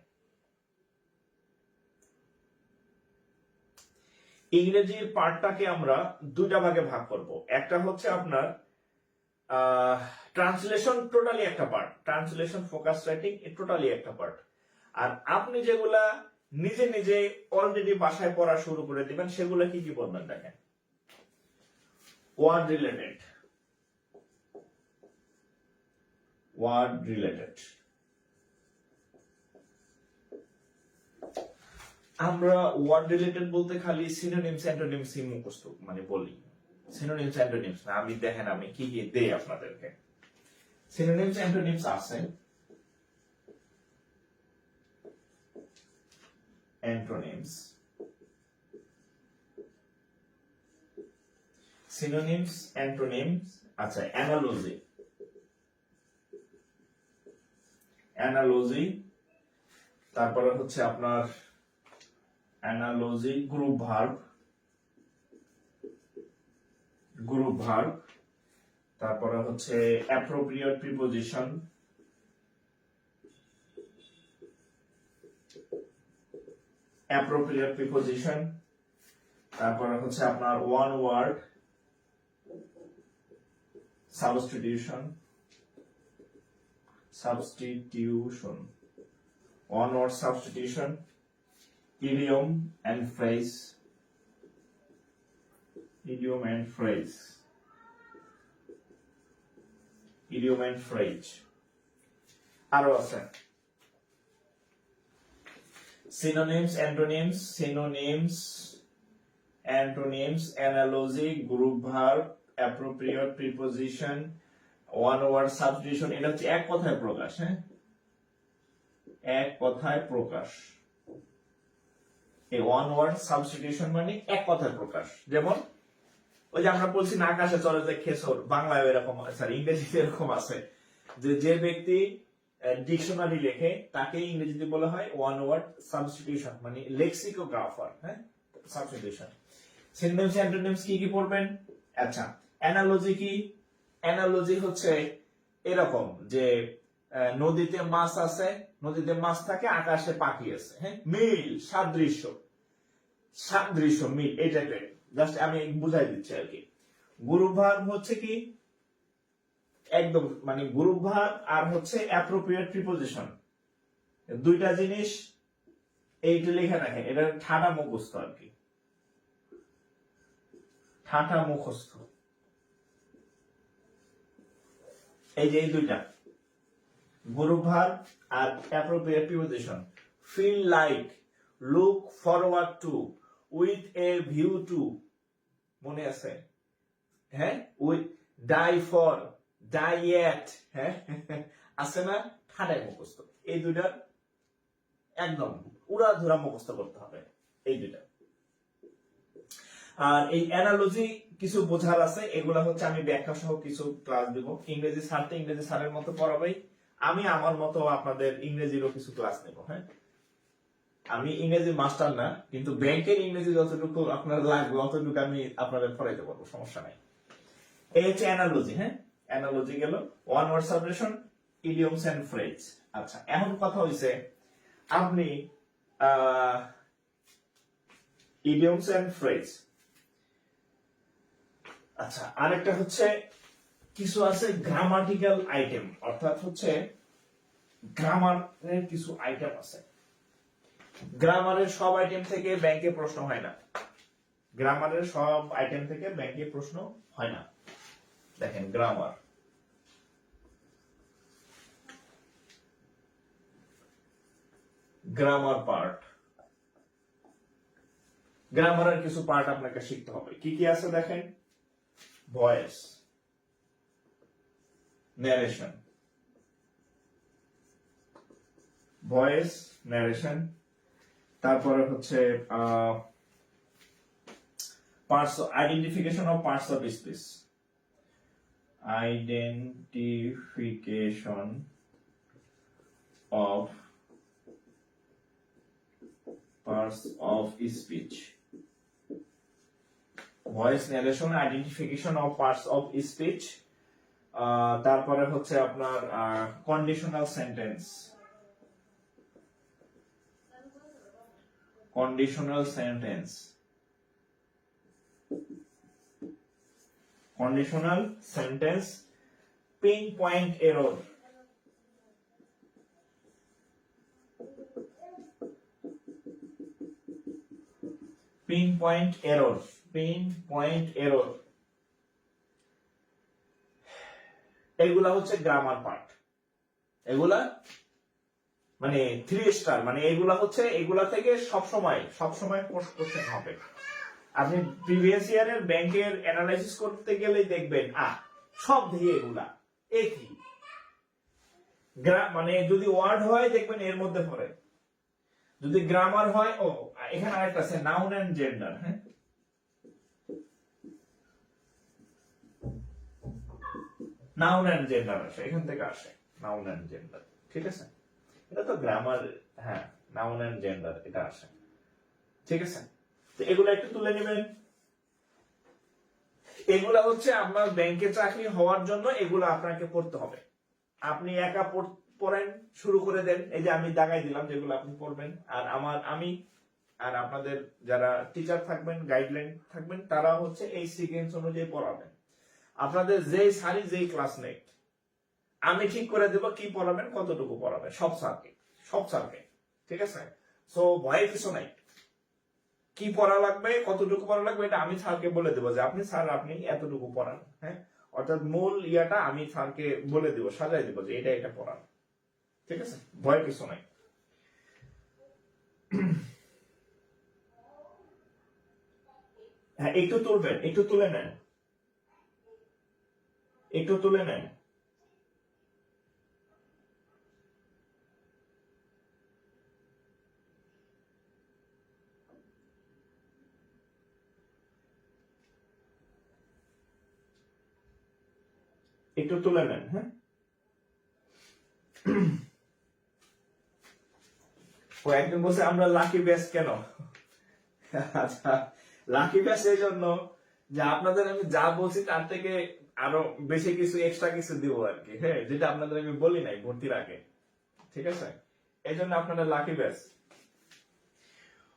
[SPEAKER 1] ইংরেজির পার্টটাকে আমরা 2টা ভাগে ভাগ করব। একটা হচ্ছে আপনার ট্রান্সলেশন, টোটালি একটা part, translation focus writing totally একটা পার্ট। আর আপনি যেগুলা নিজে নিজে অলরেডি বাসায় পড়া শুরু করে দিবেন, সেগুলো কি কি পড়বেন দেখেন। Word related, word related. আমরা ওয়ার্ড রিলেটেড বলতে খালি সিনোনিমস অ্যান্টোনিমস মুখস্থ মানে বলি, সিনোনিমস অ্যান্টোনিমস না। আমি দেখেন আমি কি কি দেই আপনাদেরকে। সিনোনিমস অ্যান্টোনিমস আছে, অ্যান্টোনিমস, সিনোনিমস, অ্যান্টোনিমস, আচ্ছা অ্যানালজি, অ্যানালজি, তারপরে হচ্ছে আপনার analogy, group verb, group verb, তারপরে হচ্ছে অ্যাপ্রোপ্রিয়েট প্রিপোজিশন, অ্যাপ্রোপ্রিয়েট প্রিপোজিশন, তারপরে হচ্ছে আপনার one word substitution, substitution, one word substitution, idiom and phrase, idiom and phrase, idiom and phrase, আরো আছে synonyms, antonyms, synonyms, antonyms, analogy, group verb, appropriate preposition, one word substitution, এটা হচ্ছে এক কথায় প্রকাশ, হ্যাঁ, এক কথায় প্রকাশ। এই ওয়ান ওয়ার্ড সাবস্টিটিউশন মানে এক কথায় প্রকাশ। যেমন ওই যে আমরা বলছি না আকাশে চলে যে খেসর, বাংলায় এরকম, সরি ইংরেজিতে এরকম আছে যে যে ব্যক্তি ডিকশনারি লেখে তাকে ইংরেজিতে বলা হয় ওয়ান ওয়ার্ড সাবস্টিটিউশন, মানে লেক্সিকোগ্রাফার, হ্যাঁ, সাবস্টিটিউশন। সিনোনিমস, অ্যান্টোনিমস কি কি পড়বেন? আচ্ছা, অ্যানালজি কি? অ্যানালজি হচ্ছে এরকম যে নদীতে মাছ আছে, নদীতে মাছ থাকে, আকাশে পাখি আছে, হ্যাঁ, মিল, সাদৃশ্য, সাদৃশ্য, মিল, এই টাইপের। জাস্ট আমি বুঝাই দিচ্ছি আর কি। গ্রুপ ভার্ব হচ্ছে কি একদম মানে গ্রুপ ভার্ব আর হচ্ছে অ্যাপ্রোপ্রিয়েট প্রিপোজিশন, দুইটা জিনিস এইটা লেখা রাখেন, এটা ঠাটা মুখস্থ আর কি, ঠাটা মুখস্থ। এই যে এই দুইটা গ্রুপ ভার্ব আর appropriate preposition. Feel like, look forward to, with a view to, মনে আছে? হ্যাঁ, উইথ, ডাই ফর, ডাইয়েট, হ্যাঁ আছে না? ঠাডাই মুখস্থ। এই দুইটা একদম উড়াধুরা মুখস্থ করতে হবে, এই দুইটা। আর এই অ্যানালজি কিছু বোঝার আছে, এগুলা হচ্ছে আমি ব্যাখ্যা সহ কিছু ক্লাস দিব। ইংরেজি স্যারটা ইংরেজি স্যারের মতো পড়াবেই, আমি আমার মতো আপনাদের ইংরেজিরও কিছু ক্লাস নেব, হ্যাঁ। আমি ইংরেজি মাস্টার না, কিন্তু ব্যাংকের ইংরেজি যতটুকু আপনার লাগবে অতটুকু আমি আপনাদের পড়াইতে পারবো, সমস্যা নাই। এই হচ্ছে অ্যানালজি, হ্যাঁ। অ্যানালজি গেল, one word substitution, idioms and phrase. আচ্ছা, এখন কথা হইছে আপনি ইডিয়মস এন্ড ফ্রেজ। আচ্ছা, আরেকটা হচ্ছে কিছু আছে গ্রামাটিক্যাল আইটেম, অর্থাৎ হচ্ছে গ্রামারের কিছু আইটেম আছে। গ্রামারের সব আইটেম থেকে ব্যাংকে প্রশ্ন হয় না, গ্রামারের সব আইটেম থেকে ব্যাংকে প্রশ্ন হয় না। দেখেন গ্রামার, গ্রামার পার্ট, গ্রামারের কিছু পার্ট আপনাকে শিখতে হবে। কি কি আছে দেখেন? ভয়েস, ন্যারেশন, ভয়েস, ন্যারেশন, তারপরে হচ্ছে parts, identification of parts of speech, identification of parts of speech, voice, narration, identification of parts of speech. তারপরে হচ্ছে আপনার conditional sentence, conditional sentence, conditional sentence, pin point error, pin point error, pin point error, এগুলা হচ্ছে গ্রামার পার্ট। এগুলা মানে 3 স্টার, মানে এগুলা হচ্ছে, এগুলা থেকে সবসময় সবসময় কোশ্চেন হবে। আপনি প্রিভিয়াস ইয়ারের ব্যাংকের অ্যানালাইসিস করতে গেলেই দেখবেন সব দিয়ে এগুলা একই। মানে যদি ওয়ার্ড হয় দেখবেন এর মধ্যে পড়ে, যদি গ্রামার হয়, এখানে আরেকটা আছে নাউন এন্ড জেন্ডার, হ্যাঁ, নাউন এন্ড জেন্ডার আসে, এখান থেকে আসে নাউন এন্ড জেন্ডার। ঠিক আছে, এটা তো গ্রামার। হ্যাঁ, নাউন এন্ড জেন্ডার এটা আসে। ঠিক আছে, তো এগুলো একটু তুলে নেবেন। এগুলা হচ্ছে আপনার ব্যাংকে চাকরি হওয়ার জন্য এগুলো আপনাকে পড়তে হবে। আপনি একা পড়েন, শুরু করে দেন। এই যে আমি দাগাই দিলাম যেগুলো আপনি পড়বেন, আর আমি আর আপনাদের যারা টিচার থাকবেন, গাইডলাইন থাকবেন, তারা হচ্ছে এই সিকোয়েন্স অনুযায়ী পড়াবেন। আপনাদের যেই সারি যেই ক্লাস নেই, আমি ঠিক করে দেব কি পড়াবেন, কতটুকু পড়াবেন, সব স্যারকে। ঠিক আছে, সো ভয়ের কিছু নাই। কি পড়া লাগবে, কতটুকু পড়া লাগবে, এটা আমি স্যারকে বলে দেবো যে আপনি এতটুকু পড়ান। হ্যাঁ, অর্থাৎ মূল ইয়াটা আমি স্যারকে বলে দিব, সাজাই দিব যে এটা পড়ান। ঠিক আছে, ভয়ের কিছু নাই। হ্যাঁ, একটু তুলবেন, একটু তুলে নেন, একটু তুলে নেন। একটু তুলে নেন। হ্যাঁ, ও একজন বলছে আমরা লাকি ব্যাচ কেন? আচ্ছা, লাকি ব্যাচ এই জন্য যে আপনাদের আমি যা বলছি তার থেকে আরো বেশি কিছু এক্সট্রা কিছু দিব আর কি। হ্যাঁ, যেটা আপনাদের আমি বলি নাই ভর্তির আগে। ঠিক আছে, এই জন্য আপনারা লাকি ব্যাচ।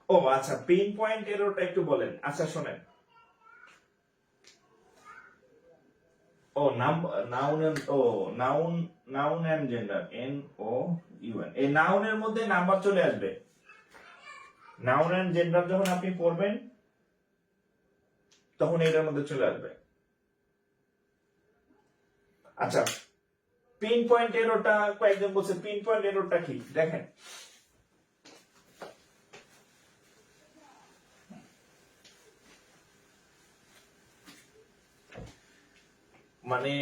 [SPEAKER 1] ও আচ্ছা, পিন পয়েন্ট এররটা একটু বলেন। আচ্ছা শোনেন, ও নাউন এন্ড জেন্ডার, NOUN, এই নাউনের মধ্যে নাম্বার চলে আসবে। নাউন এন্ড জেন্ডার যখন আপনি পড়বেন তখন এটার মধ্যে চলে আসবে। আচ্ছা, পিন পয়েন্ট এররটা কয়েকজন বলছে, পিন পয়েন্ট এররটা কি দেখেন। মানে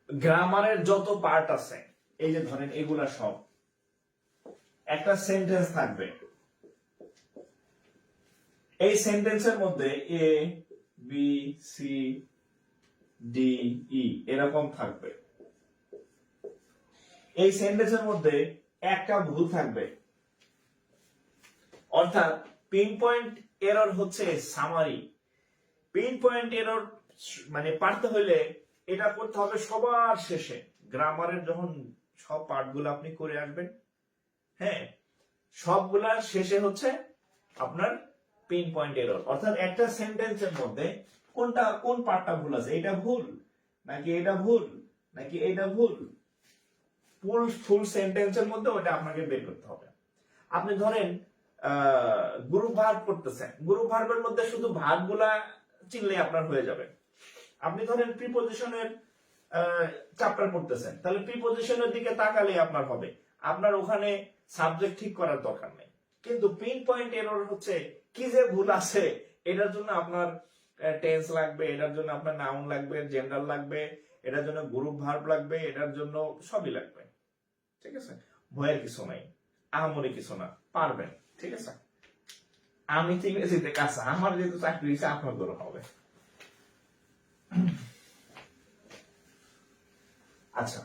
[SPEAKER 1] গ্রামারের যত পার্ট আছে, এই যে ধরেন এগুলা সব একটা সেন্টেন্স থাকবে। এই সেন্টেন্সের মধ্যে ABCDE এরকম থাকবে। এই সেন্টেন্সের মধ্যে একটা ভুল থাকবে। অর্থাৎ পিন পয়েন্ট এরর হচ্ছে সামারি। পিন পয়েন্ট এরর মানে পারতে হইলে এটা করতে হবে সবার শেষে। গ্রামারের যখন সব পার্টগুলো আপনি করে আসবেন, হ্যাঁ, সবগুলার শেষে হচ্ছে আপনার পিন পয়েন্ট এরর। অর্থাৎ একটা সেন্টেন্সের মধ্যে কোন পার্টটা ভুল আছে, এটা ভুল নাকি এটা ভুল নাকি এটা ভুল, ফুল সেন্টেন্সের মধ্যে ওটা আপনাকে বের করতে হবে। আপনি ধরেন গ্রুপ ভার্ব করতেছেন, গ্রুপ ভার্বের মধ্যে শুধু ভার্বগুলা চিনলে আপনার হয়ে যাবে। আপনি ধরেন প্রিপজিশনের চ্যাপ্টার পড়তেছেন, তাহলে প্রিপজিশনের দিকে তাকালে আপনার হবে। আপনার ওখানে সাবজেক্ট ঠিক করার দরকার নেই। কিন্তু পিন পয়েন্ট এরর হচ্ছে কি যে ভুল আছে, এটার জন্য আপনার টেন্স লাগবে, এটার জন্য আপনার নাউন লাগবে, জেন্ডার লাগবে, এটার জন্য গ্রুপ ভার্ব লাগবে, এটার জন্য সবই লাগবে। ঠিক আছে, ভয়ের কিছু নাই, আহামরি কিছু না, পারবেন। ঠিক আছে, আমি তো ইংরেজিতে কাছে, আমার যেহেতু চাকরি হয়েছে আপনাদেরও হবে। আচ্ছা,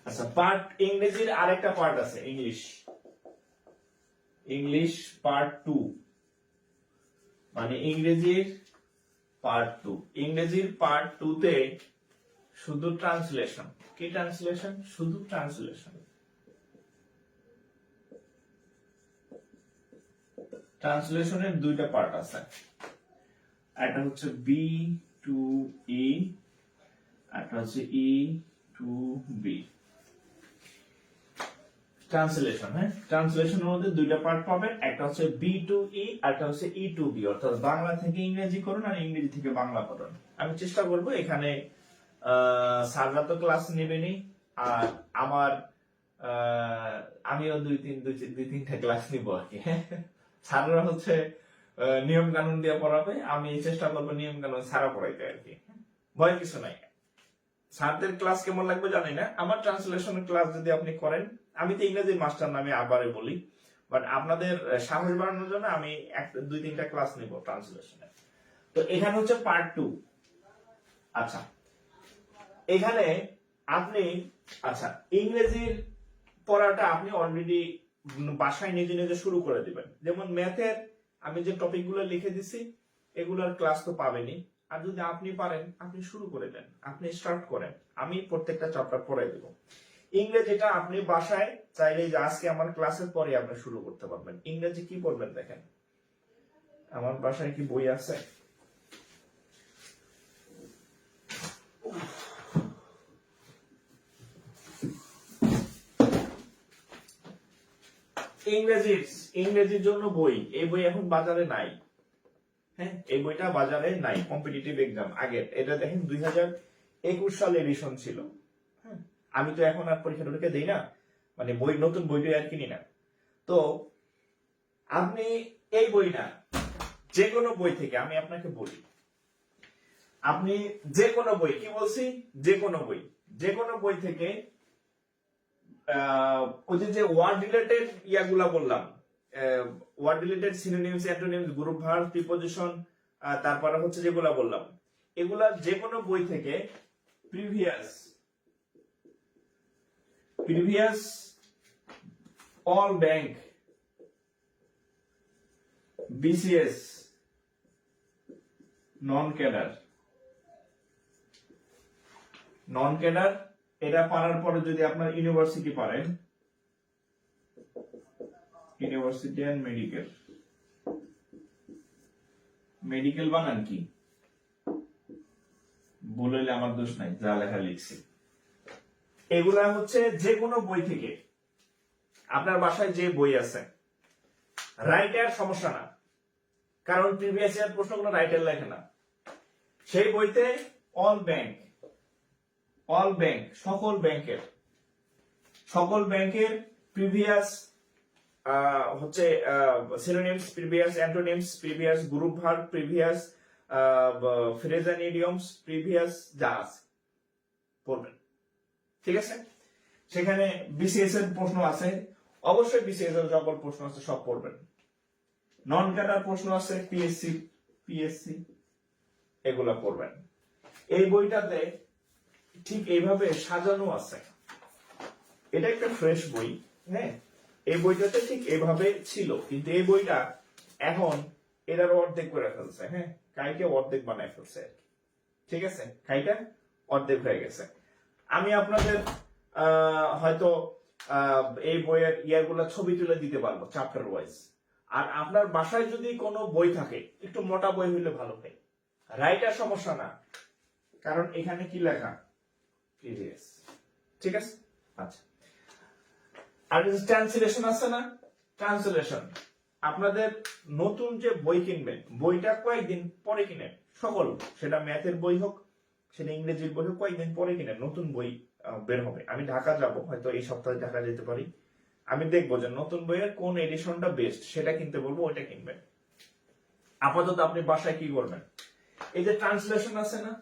[SPEAKER 1] আচ্ছা, পার্ট ইংরেজির আরেকটা পার্ট আছে, ইংলিশ পার্ট 2, মানে ইংরেজির পার্ট 2। ইংরেজির পার্ট 2 তে শুধু ট্রান্সলেশন। কি ট্রান্সলেশন? শুধু ট্রান্সলেশন। ট্রান্সলেশনের দুইটা পার্ট আছে, একটা হচ্ছে B2E, একটা হচ্ছে E2B। ট্রান্সলেশন, হ্যাঁ, ট্রান্সলেশনের মধ্যে দুইটা পার্ট পাবেন, একটা হচ্ছে B2E আর একটা হচ্ছে E2B, অর্থাৎ বাংলা থেকে ইংরেজি করুন আর ইংরেজি থেকে বাংলা করুন। আমি চেষ্টা করবো এখানে স্যাররা তো ক্লাস নেবেনি, আর আমার আমিও দুই তিনটা ক্লাস নিব আর কি। স্যাররা হচ্ছে নিয়ম কানুন দিয়ে পড়াবে, আমি চেষ্টা করবো নিয়ম কানুন ছাড়া পড়াইতে আর কি। ভয় কিছু নাই। স্যারদের ক্লাস কেমন লাগবে জানি না, আমার ট্রান্সলেশনের ক্লাস যদি আপনি করেন, আমি তো ইংরেজি মাস্টার নামে আবারে বলি, বাট আপনাদের সাহস বাড়ানোর জন্য আমি 2-3টা ক্লাস নিব ট্রান্সলেশনের। তো এখানে হচ্ছে পার্ট 2। আচ্ছা, এখানে আপনি আচ্ছা ইংরেজির পড়াটা আপনি অলরেডি বাসায় নিজে নিজে শুরু করে দিবেন। যেমন ম্যাথের আমি যে টপিকগুলো লিখে দিছি এগুলোর ক্লাস তো পাবেনই, আর যদি আপনি পারেন আপনি শুরু করে দেন, আপনি স্টার্ট করেন, আমি প্রত্যেকটা চ্যাপ্টার পড়াই দেব। ইংরেজিটা আপনি বাসায় চাইলে যে আজকে আমার ক্লাসের পরে আপনি শুরু করতে পারবেন। ইংরেজি কি পড়বেন দেখেন, আমার বাসায় কি বই আছে? ইংরেজির জন্য বই, এই বই এখন বাজারে নাই। হ্যাঁ, এই বইটা বাজারে নাই। কম্পিটিটিভ এক্সাম আগের, এটা দেখেন 2021 সালে এডিশন ছিল। হ্যাঁ, আমি তো এখন আর পরীক্ষা টরীক্ষা দেই না, মানে বই নতুন বইটা আর কিনি না। তো আপনি এই বই না, যে কোনো বই থেকে আমি আপনাকে বলি, আপনি যে কোনো বই, কি বলছি, যে কোনো বই থেকে ওই যে ওয়ার্ড রিলেটেড ইয়াগুলা বললাম, word related synonyms, antonyms, group verb, preposition, তারপরে হচ্ছে যেগুলা বললাম, এগুলা যে কোনো বই থেকে previous all bank, BCS, non cadre এটা পারার পরে যদি আপনার ইউনিভার্সিটি পারেন, ইউনিভার্সিটি এন্ড মেডিকেল বানান কি বললে আমার দোষ নাই, যা লেখা লিখছি। এগুলা হচ্ছে যে কোনো বই থেকে, আপনার বাসায় যে বই আছে, রাইটার সমস্যা না, কারণ প্রিভিয়াস ইয়ার প্রশ্নগুলো রাইটার লেখে না। সেই বইতে অল ব্যাংক, সকল ব্যাংকের প্রিভিয়াস হচ্ছে synonyms, previous antonyms, previous group verb, previous phrasal idioms, previous যা আছে পড়বেন। ঠিক আছে, সেখানে বিসিএস এর প্রশ্ন আছে, অবশ্যই বিসিএস এর সকল প্রশ্ন আছে সব পড়বেন। নন ক্যাডার প্রশ্ন আছে, পিএসসি এগুলা পড়বেন। এই বইটাতে ঠিক এইভাবে সাজানো আছে, এটা একটা ফ্রেশ বই। হ্যাঁ, এই বইটাতে ঠিক এইভাবে ছিল, কিন্তু এই বইটা এখন এটার অর্ধেক করে ফেলছে। হ্যাঁ, কাইকে অর্ধেক বানায় ফেলছে। ঠিক আছে, কাইটা অর্ধেক হয়ে গেছে। আমি আপনাদের হয়তো এই বইয়ের ইয়ারগুলা ছবি তুলে দিতে পারবো চ্যাপ্টার ওয়াইজ। আর আপনার বাসায় যদি কোনো বই থাকে, একটু মোটা বই হইলে ভালো হয়, রাইটার সমস্যা না, কারণ এখানে কি লেখা, প্রিভিয়াস। ঠিক আছে, আচ্ছা। আর ট্রান্সলেশন আছে না, ট্রান্সলেশন আপনাদের নতুন যে বই কিনবেন, বইটা কয়েকদিন পরে কিনেন, সকল, সেটা ম্যাথের বই হোক, সেটা ইংরেজির বই হোক, কয়েকদিন পরে কিনেন, নতুন বই বের হবে। আমি ঢাকা যাব, হয়তো এই সপ্তাহে ঢাকা যেতে পারি, আমি দেখবো যে নতুন বইয়ের কোন এডিশনটা বেস্ট, সেটা কিনতে বলবো, ওইটা কিনবেন। আপাতত আপনি বাসায় কি করবেন, এই যে ট্রান্সলেশন আছে না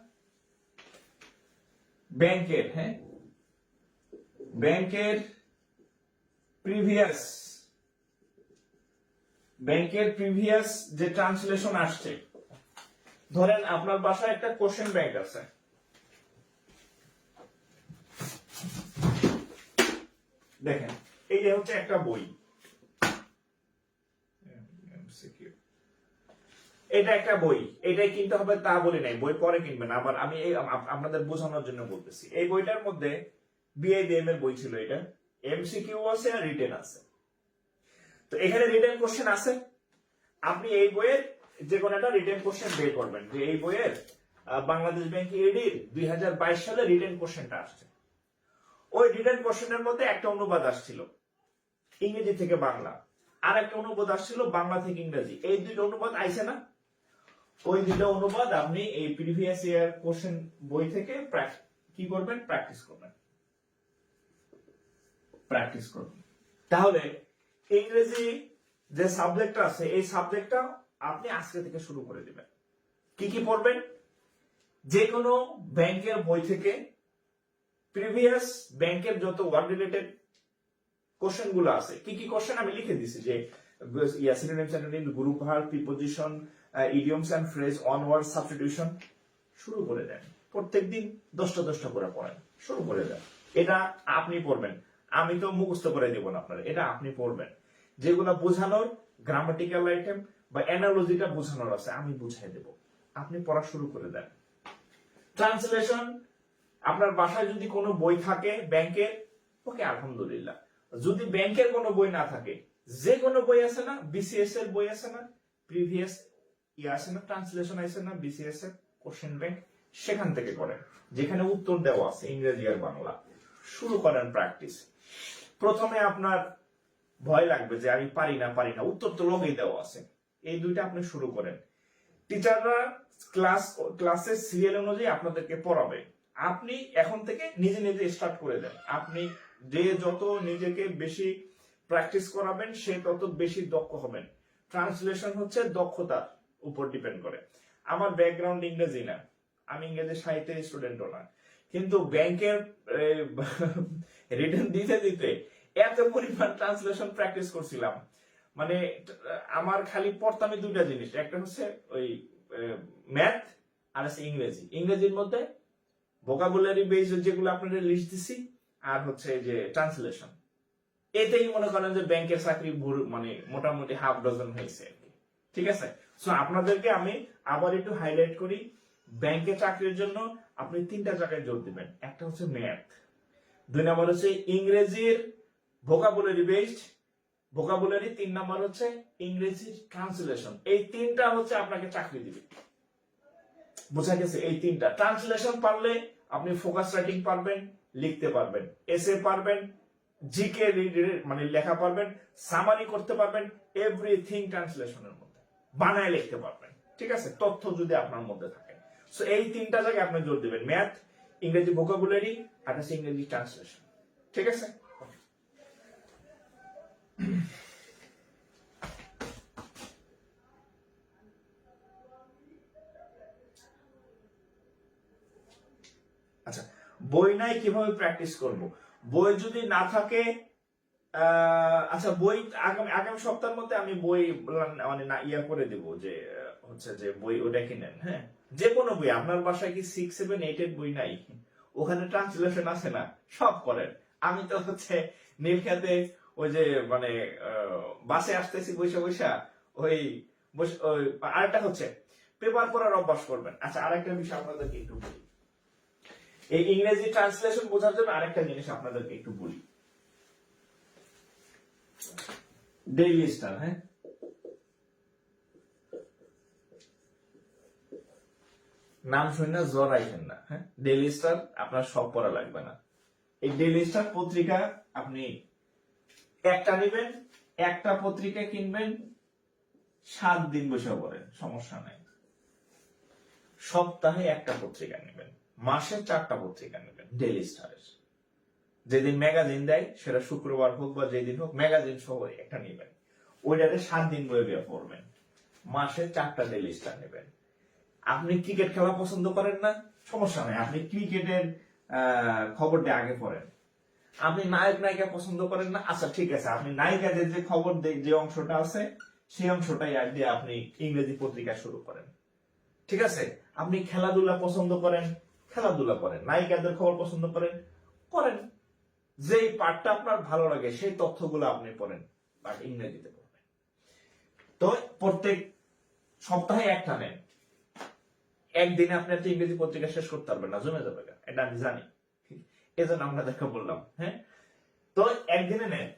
[SPEAKER 1] ব্যাংকের, হ্যাঁ, ব্যাংকের প্রিভিয়াস যে ট্রান্সলেশন আসছে, ধরেন আপনার বাসায় একটা কোশ্চেন ব্যাংক আছে, দেখেন এই যে হচ্ছে একটা বই, এটা একটা বই, এটাই কিনতে হবে তা বলি নাই, বই পরে কিনবেন। আবার আমি আপনাদের বোঝানোর জন্য বলতেছি, এই বইটার মধ্যে বিআইবিএম এর বই ছিল, এটা এমসিকিউ আছে আর রিটেন আছে। তো এখানে রিটেন কোশ্চেন আছে, আপনি এই বইয়ের যে কোনো একটা রিটেন কোশ্চেন বের করবেন, যে এই বইয়ের বাংলাদেশ ব্যাংক এডির 2022 সালে রিটেন কোশ্চেনটা আসছে। ওই রিটেন কোশ্চেনের মধ্যে একটা অনুবাদ আসছিল ইংরেজি থেকে বাংলা, আর একটা অনুবাদ আসছিল বাংলা থেকে ইংরেজি। এই দুইটা অনুবাদ আইছে না, ওই দুইটা অনুবাদ আপনি এই প্রিভিয়াস ইয়ার কোশ্চেন বই থেকে কি করবেন, প্র্যাকটিস করবেন। তাহলে ইংরেজি যে সাবজেক্টটা আছে, এই সাবজেক্টটা আপনি আজকে থেকে শুরু করে দিবেন। কি কি পড়বেন, যে কোনো ব্যাংকের বই থেকে প্রিভিয়াস ব্যাংকের যত ওয়ার্ড রিলেটেড কোশ্চেন গুলো আছে। কি কি কোশ্চেন আমি লিখে দিছি, যে synonyms, antonyms, group verb, preposition, idioms and phrase, one word substitution. শুরু করে দেন, প্রত্যেকদিন 10টা করে পড়েন, শুরু করে দেন। এটা আপনি পড়বেন, আমি তো মুখস্থ করে দেব না আপনার, এটা আপনি পড়বেন। যেগুলো বোঝানোর গ্রামাটিক্যাল আইটেম বা অ্যানালজিটা বোঝানোর আছে আমি বুঝাই দেব, আপনি পড়া শুরু করে দেন। ট্রান্সলেশন, আপনার বাসায় যদি কোনো বই থাকে ব্যাংকের, ওকে আলহামদুলিল্লাহ। যদি ব্যাংকের কোনো বই না থাকে, যে কোনো বই আছে না, বিসিএস এর বই আছে না, প্রিভিয়াস আছে না, ট্রান্সলেশন আছে না বিসিএস এর, কোশ্চেন ব্যাংক, সেখান থেকে করেন, যেখানে উত্তর দেওয়া আছে ইংরেজি আর বাংলা। শুরু করেন প্র্যাকটিস। প্রথমে আপনার ভয় লাগবে যে আমি পারি না, উত্তর তো লগেই দেওয়া আছে। এই দুইটা আপনি শুরু করেন। টিচাররা ক্লাসের সিরিয়াল অনুযায়ী আপনাদেরকে পড়াবে, আপনি এখন থেকে নিজে নিজে স্টার্ট করে দেন। আপনি যে যত নিজেকে বেশি প্র্যাকটিস করাবেন, সে তত বেশি দক্ষ হবেন। ট্রান্সলেশন হচ্ছে দক্ষতার উপর ডিপেন্ড করে। আমার ব্যাকগ্রাউন্ড ইংরেজি না, আমি ইংরেজি সাহিত্যের স্টুডেন্টও না, কিন্তু ব্যাংকের রিটার্ন দিতে দিতে এত পরিমাণ ট্রান্সলেশন প্র্যাকটিস করছিলাম, মানে আমার খালি পড়তাম দুইটা জিনিস, একটা হচ্ছে ওই ম্যাথ আর আছে ইংরেজি। ইংরেজির মধ্যে ভোকাবুলারি বেস যেগুলো আপনাদের লিস্ট দিছি, আর হচ্ছে যে ট্রান্সলেশন। এতেই মনে করেন যে ব্যাংকের চাকরি মানে মোটামুটি হাফ ডজন হয়েছে আর কি। ঠিক আছে, সো আপনাদেরকে আমি আবার একটু হাইলাইট করি। ব্যাংকে চাকরির জন্য আপনি 3টা জায়গায় জোর দিবেন। একটা হচ্ছে ম্যাথ, 2 নম্বর হচ্ছে ইংরেজির ভোকাবুলারি বেসড ভোকাবুলারি, 3 নম্বর হচ্ছে ইংরেজির ট্রান্সলেশন। এই 3টা হচ্ছে আপনাকে চাকরি দিবে। বোঝা গেছে? এই 3টা ট্রান্সলেশন পারলে আপনি ফোকাস রাইটিং পারবেন, লিখতে পারবেন, এসে পারবেন, জিকে মানে লেখা পারবেন, সামারি করতে পারবেন, এভরিথিং ট্রান্সলেশনের মধ্যে বানায় লিখতে পারবেন। ঠিক আছে, তথ্য যদি আপনার মধ্যে থাকে। সো এই 3টা জায়গায় আপনি জোর দিবেন, ম্যাথ, ইংরেজি ভোকাবুলারি আর হচ্ছে ইংরেজি ট্রান্সলেশন। ঠিক আছে, আচ্ছা বই নাই কিভাবে প্র্যাকটিস করব? বই যদি না থাকে, আচ্ছা বই আগামী সপ্তাহের মধ্যে আমি বই মানে না ইয়া করে দেব, যে হচ্ছে যে বই ওটা কিনেন। হ্যাঁ, যে কোনো বই। আপনার বাসায় কি 6, 7, 8 এর বই নাই? ওখানে ট্রান্সলেশন আছে না, সব করেন। আমি তো হচ্ছে নীলক্ষেতে ওই যে মানে বাসে আসতেছি বৈশা বৈশা ওই আরেকটা হচ্ছে পেপার পড়ার অভ্যাস করবেন। আচ্ছা আরেকটা বিষয় আপনাদেরকে একটু বলি, এই ইংরেজি ট্রান্সলেশন বোঝার জন্য আরেকটা জিনিস আপনাদেরকে একটু বলি। ডেইলি স্টার, হ্যাঁ, নাম শুনে জ্বর আইছেন না। হ্যাঁ, ডেইলি স্টার আপনার সব পড়া লাগবে না। এই ডেইলি স্টার পত্রিকা আপনি একটা নেবেন, একটা পত্রিকা কিনবেন, 7 দিন বসে পড়েন, সমস্যা নাই। সপ্তাহে একটা পত্রিকা নেবেন, মাসে 4টা পত্রিকা নেবেন ডেইলি স্টারের। যেদিন ম্যাগাজিন দেয় সেটা শুক্রবার হোক বা যেদিন হোক, ম্যাগাজিন সহ একটা নেবেন, ওইটাতে 7 দিন বয়ে পড়বেন, মাসে 4টা ডেইলি স্টার নেবেন। আপনি ক্রিকেট খেলা পছন্দ করেন না, সমস্যা নাই, আপনি ক্রিকেটের খবরটা আগে পড়েন। আপনি নায়ক নায়িকা পছন্দ করেন না, আচ্ছা ঠিক আছে, আপনি নায়িকাদের যে খবর যে অংশটা আছে সেই অংশটাই দিয়ে আপনি ইংরেজি পত্রিকা শুরু করেন। ঠিক আছে, আপনি খেলাধুলা পছন্দ করেন, খেলাধুলা করেন, নায়িকাদের খবর পছন্দ করেন, পড়েন। যেই পার্টটা আপনার ভালো লাগে সেই তথ্যগুলো আপনি পড়েন, বাট ইংরেজিতে পড়বেন। তো প্রত্যেক সপ্তাহে একটা নেন। একদিনে আপনি একটা ইংরেজি পত্রিকা শেষ করতে পারবেন না, জমে যাবে, এটা আমি জানি, এজন্য আপনাদেরকে বললাম। হ্যাঁ, তো একদিনে নেন,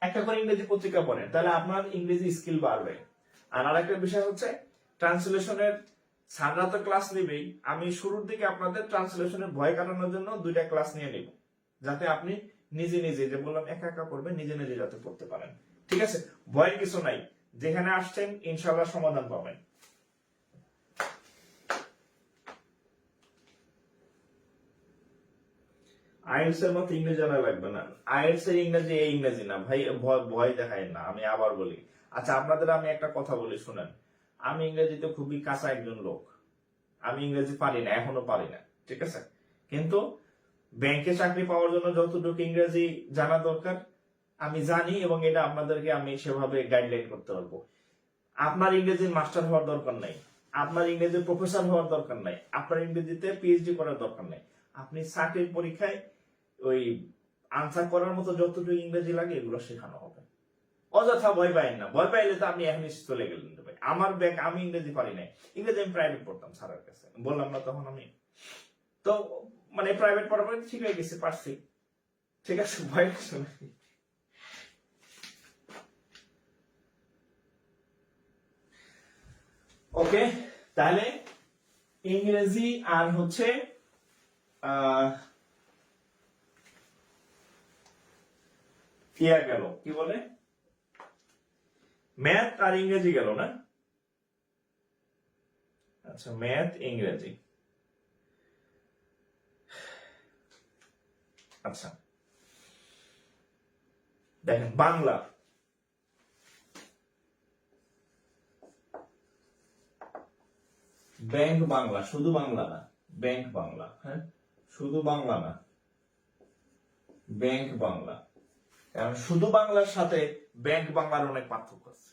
[SPEAKER 1] একটা করে ইংরেজি পত্রিকা পড়েন, তাহলে আপনার ইংরেজি স্কিল বাড়বে। আর আরেকটা বিষয় হচ্ছে ট্রান্সলেশনের, স্যাররা তো ক্লাস নেবেই, আমি শুরুর দিকে আপনাদের ট্রান্সলেশনের ভয় কাটানোর জন্য 2টা ক্লাস নিয়ে নেব, যাতে আপনি নিজে নিজে, যে বললাম একা একা পড়বেন, নিজে নিজে যাতে পড়তে পারেন। ঠিক আছে, ভয়ের কিছু নাই, যেখানে আসছেন ইনশাআল্লাহ সমাধান পাবেন। আইএলটিএস এর মতো ইংরেজি জানা লাগবে না। আইএলটিএস এর ইংরেজি এই ইংরেজি না ভাই, ভয় দেখায় না। আমি আবার বলি, আচ্ছা আপনাদের আমি একটা কথা বলি শুনেন, আমি ইংরেজিতে খুবই কাঁচা একজন লোক, আমি ইংরেজি পারি না, এখনো পারি না। ঠিক আছে, কিন্তু ব্যাংকে চাকরি পাওয়ার জন্য যতটুকু ইংরেজি জানা দরকার আমি জানি এবং এটা আপনাদেরকে আমি সেভাবে গাইডলাইন করতে পারবো। আপনার ইংরেজির মাস্টার হওয়ার দরকার নাই, আপনার ইংরেজির প্রফেসর হওয়ার দরকার নাই, আপনার ইংরেজিতে পিএইচডি করার দরকার নাই। আপনি চাকরির পরীক্ষায় ওই আনসার করার মতো যতটুকু ইংরেজি লাগে এগুলো শেখানো হবে। অযথা ভয় পাইন না, ভয় পাইলে তো আপনি এখনই চলে গেলেন। ভাই আমার ব্যাগ, আমি ইংরেজি পারি নাই, ইংরেজি আমি প্রাইভেট পড়তাম স্যারের কাছে, বললাম না তখন আমি তো মানে প্রাইভেট পড়ার পরে ঠিক হয়ে গেছে, পারছি। ঠিক আছে, ভয় কিছু নাই। ওকে, তাহলে ইংরেজি আর হচ্ছে ইয়া গেল, কি বলে, ম্যাথ আর ইংরেজি গেল না? আচ্ছা, ম্যাথ ইংরেজি। আচ্ছা দেখেন, বাংলা, ব্যাংক বাংলা, শুধু বাংলা না, ব্যাংক বাংলা, হ্যাঁ শুধু বাংলা না, ব্যাংক বাংলা। কারণ শুধু বাংলার সাথে ব্যাংক বাংলার অনেক পার্থক্য আছে।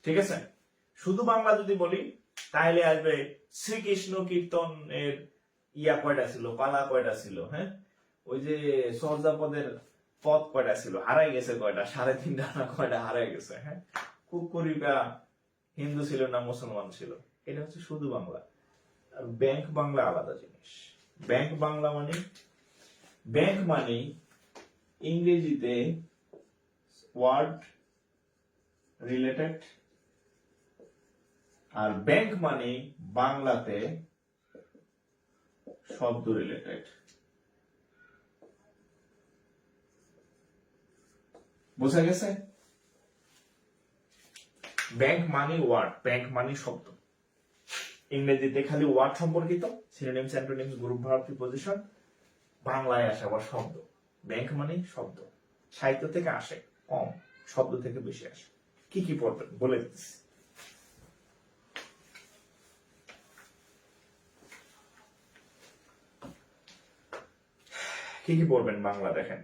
[SPEAKER 1] ঠিক আছে, শুধু বাংলা যদি বলি তাহলে আসবে শ্রীকৃষ্ণ কীর্তন এর ইয়া কয়টা ছিল, পালা কয়টা ছিল, হ্যাঁ ওই যে সহজাপদের পদ কয়টা ছিল, হারাই গেছে কয়টা, 3.5 না কয়টা হারাই গেছে, হ্যাঁ কুকুরিকা হিন্দু ছিল না মুসলমান ছিল। এটা হচ্ছে শুধু বাংলা। আর ব্যাংক বাংলা আলাদা জিনিস। ব্যাংক বাংলা মানে, ব্যাংক মানে ইংরেজিতে ওয়ার্ড রিলেটেড, আর ব্যাংক মানে বাংলাতে শব্দ রিলেটেড। বোঝা গেছে? ব্যাংক মানে ওয়ার্ড, ব্যাংক মানে শব্দ। ইংরেজিতে খালি ওয়ার্ড সম্পর্কিত, synonyms, antonyms, group verb, preposition. বাংলায় আসে আবার শব্দ। ব্যাংক মানে শব্দ, সাহিত্য থেকে আসে কম, শব্দ থেকে বেশি আসে। কি কি পড়বেন বলে দিচ্ছি। কি কি পড়বেন বাংলা, দেখেন।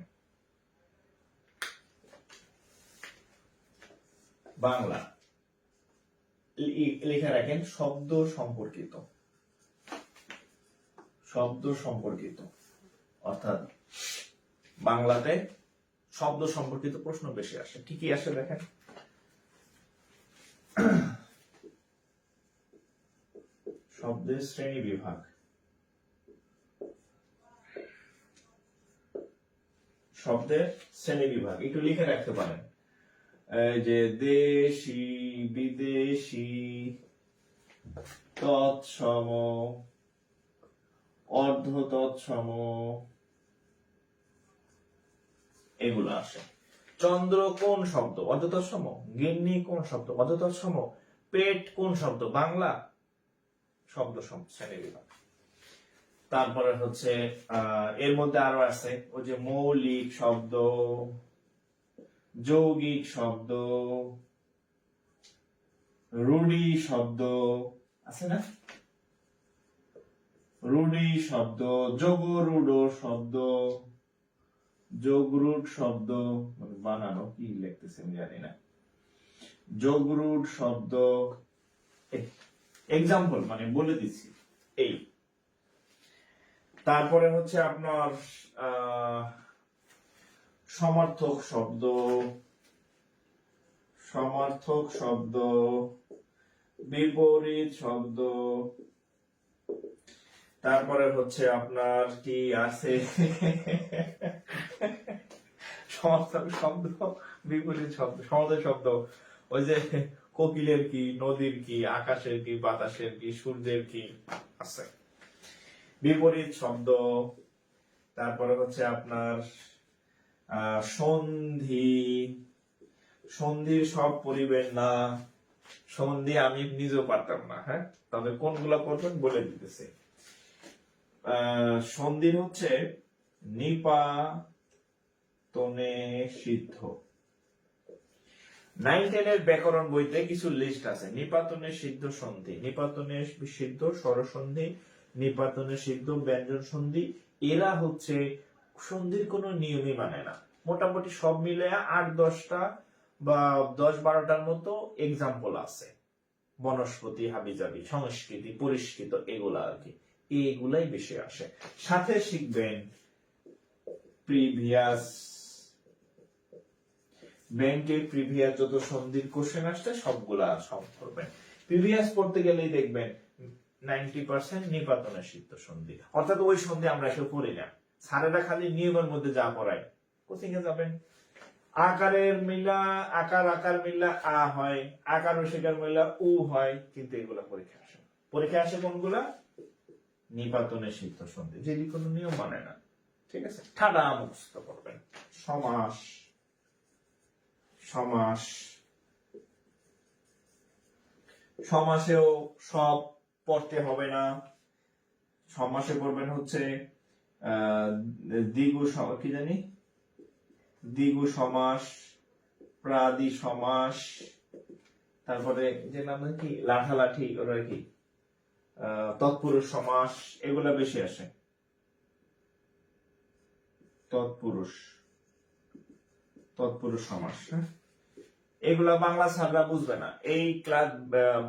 [SPEAKER 1] বাংলা লিখে রাখেন শব্দ সম্পর্কিত, শব্দ সম্পর্কিত, অর্থাৎ বাংলাতে শব্দ সম্পর্কিত প্রশ্ন বেশি আসে। কি কি আসে দেখেন। শব্দের শ্রেণী বিভাগ, শব্দের শ্রেণী বিভাগ একটু লিখে রাখতে পারেন। এই যে দেশি, বিদেশি, তৎসম, অর্ধ তৎসম, এগুলো আসে। চন্দ্র কোন শব্দ, অর্ধ তৎসম। গিন্নি কোন শব্দ, অর্ধ তৎসম। পেট কোন শব্দ, বাংলা, শব্দ শ্রেণী বিভাগ। তারপরে হচ্ছে এর মধ্যে আরো আছে ওই যে মৌলিক শব্দ, যৌগিক শব্দ, রূঢ়ি শব্দ আছে না, রূঢ়ি শব্দ, যোগরূঢ় শব্দ, যোগরূঢ় শব্দ, মানে বানানো কি লিখতেছে আমি জানি না, যোগরূঢ় শব্দ। এক্সাম্পল মানে বলে দিচ্ছি এই। তারপরে হচ্ছে আপনার সমার্থক শব্দ, সমার্থক শব্দ, বিপরীত শব্দ। তারপরে হচ্ছে আপনার কি আছে, সমার্থক শব্দ, বিপরীত শব্দ, সমার্থক শব্দ ওই যে কোকিলের কি, নদীর কি, আকাশের কি, বাতাসের কি, সূর্যের কি আছে। বিপরীত শব্দ। তারপরে হচ্ছে আপনার সন্ধি, সন্ধির সব পরিবেশ না, সন্ধি আমি নিজেও পারতাম না, হ্যাঁ তবে কোনগুলো করবেন বলে দিতেছে। সন্ধির হচ্ছে নিপাতনে সিদ্ধ। 9-10 এর ব্যাকরণ বইতে কিছু লিস্ট আছে। নিপাতনে সিদ্ধ সন্ধি, নিপাতনে সিদ্ধ স্বরসন্ধি, নিপাতনে সিদ্ধ ব্যঞ্জন সন্ধি। এরা হচ্ছে সন্ধির কোনো নিয়মই মানে না। মোটামুটি সব মিলে 8-10টা বা 10-12টার মতো এক্সাম্পল আছে। বনস্পতি, হাবিজাবি, সংস্কৃতি, পরিষ্কৃত, এগুলা আর কি, এগুলাই বেশি আসে। সাথে শিখবেন প্রিভিয়াস, ব্যাংকের প্রিভিয়াস যত সন্ধির কোশ্চেন আসছে সবগুলা সলভ করবেন। প্রিভিয়াস পড়তে গেলেই দেখবেন 90% নিপাতনের সিদ্ধ সন্ধি, অর্থাৎ ওই সন্ধি আমরা কেউ পড়ি না। স্যারেরা খালি নিয়মের মধ্যে যা পড়ায়, কোচিং এ যাবেন আকারের মিলা, আকার মিলা আ হয়, আকার ও শিকার মিলা উ হয়, কিন্তু এগুলা পরীক্ষা আসে। পরীক্ষা আসে কোনগুলা? নিপাতনের সিদ্ধ সন্ধি, যেটি কোনো নিয়ম মানে না। ঠিক আছে, ঠাডা মুখস্থ করবেন। সমাস, সমাস, সমাসেও সব পড়তে হবে না। সমাসে পড়বেন হচ্ছে দ্বিগু, কি জানি, দ্বিগু সমাস, প্রাদি সমাস, তারপরে যে নাম কি লাঠালাঠি, ওরা কি তৎপুরুষ সমাস, এগুলা বেশি আসে। তৎপুরুষ, তৎপুরুষ সমাস, এগুলা বাংলা স্যাররা বুঝবে না। এই ক্লাস,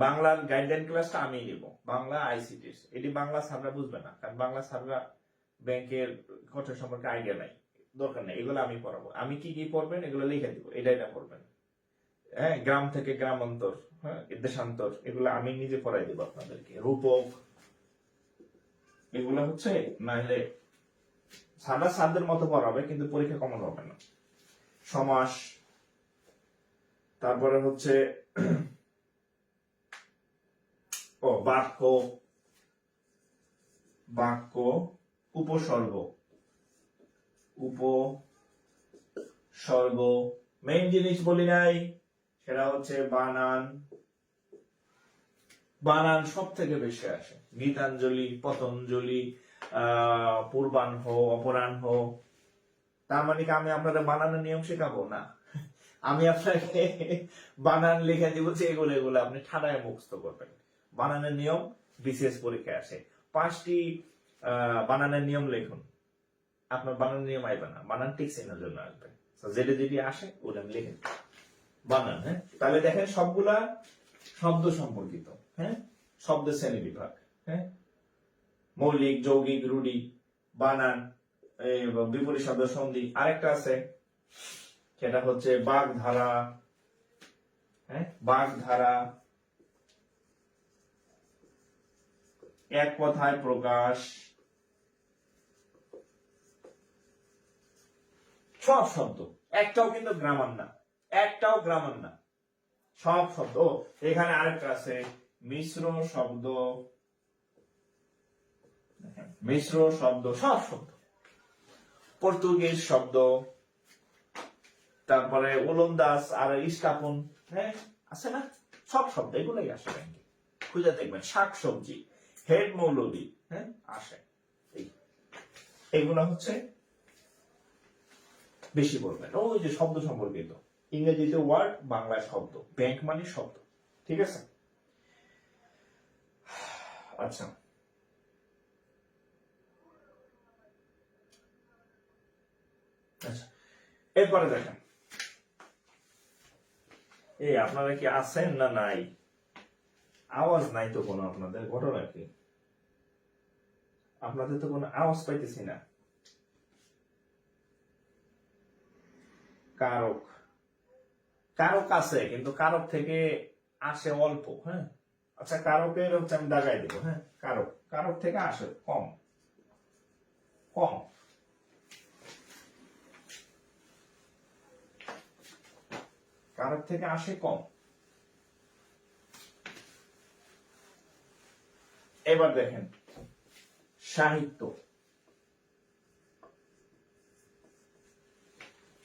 [SPEAKER 1] বাংলার গাইডলাইন ক্লাসটা আমি নিব, বাংলা আইসিটি, এটি বাংলা স্যাররা বুঝবে না, কারণ বাংলা স্যাররা ব্যাংকের কঠোর সম্পর্কে আইডিয়া নাই, দরকার নেই, এগুলো আমি পড়াবো। আমি কি কি পড়বেন এগুলো লিখে দিব, এটা পড়বেন। হ্যাঁ, গ্রাম থেকে গ্রামান্তর, হ্যাঁ, দেশান্তর, এগুলো আমি নিজে পড়াই দিব আপনাদেরকে। রূপক, এগুলো হচ্ছে নাহলে সাদা সাদের মতো পড়াবে, কিন্তু পরীক্ষা কমন হবে না। সমাস, তারপরে হচ্ছে ও বাক্য, বাক্য, উপসর্গ, উপসর্গ, মেইন জিনিস বলি নাই, সেটা হচ্ছে বানান। বানান সব থেকে বেশি আসে। গীতাঞ্জলি, পতঞ্জলি, পূর্বাহ্ন, অপরাহ্ন। তার মানে কি আমি আপনাদের বানানের নিয়ম শেখাবো না? আমি আপনাকে বানান লিখে দিব যে এগুলো এগুলো আপনি ঠাডায় মুখস্থ করবেন। বানানের নিয়ম বিসিএস পরীক্ষায় আসে। 5টি বানানের নিয়ম লিখুন, আপনার বানানের নিয়ম আইবে না, বানান ঠিক চিহ্নের জন্য আসবে। যেটা যেটি আসে ওটা আমি লিখে বানান। হ্যাঁ, তাহলে দেখেন সবগুলা শব্দ সম্পর্কিত। হ্যাঁ, শব্দের শ্রেণী বিভাগ, হ্যাঁ, মৌলিক, যৌগিক, রূঢ়ি, বানান, বিপরীত শব্দ সন্ধি। আরেকটা আছে, সেটা হচ্ছে বাগধারা। হ্যাঁ, বাগধারা, এক কথায় প্রকাশ, সব শব্দ, একটাও কিন্তু গ্রামার না, একটাও গ্রামার না, সব শব্দ। এখানে আরেকটা আছে মিশ্র শব্দ, মিশ্র শব্দ, সব শব্দ, পর্তুগিজ শব্দ, তারপরে ওলন্দাজ আর ইস্কাপন, হ্যাঁ আছে না, সব শব্দ এগুলোই আসে ব্যাংকে। খুঁজে দেখবেন, শাক সবজি, হেড মৌলবি, হ্যাঁ আসে। এগুলো হচ্ছে বেশি বলবেন। ওই যে শব্দ সম্পর্কিত, ইংরেজিতে ওয়ার্ড, বাংলায় শব্দ, ব্যাংক মানে শব্দ। ঠিক আছে, আচ্ছা। আচ্ছা, এরপরে দেখেন, এই আপনারা কি আছেন না নাই? আওয়াজ নাই তো কোনো, আপনাদের ঘটনা কি? আপনাদের তো কোনো আওয়াজ পাইতেছি না। কারক, কারক আছে, কিন্তু কারক থেকে আসে অল্প। হ্যাঁ, আচ্ছা, কারকের হচ্ছে আমি দাগাই দিব। হ্যাঁ, কারক, কারক থেকে আসে কম, কম। কারক থেকে আসে কম। এবার দেখেন সাহিত্য,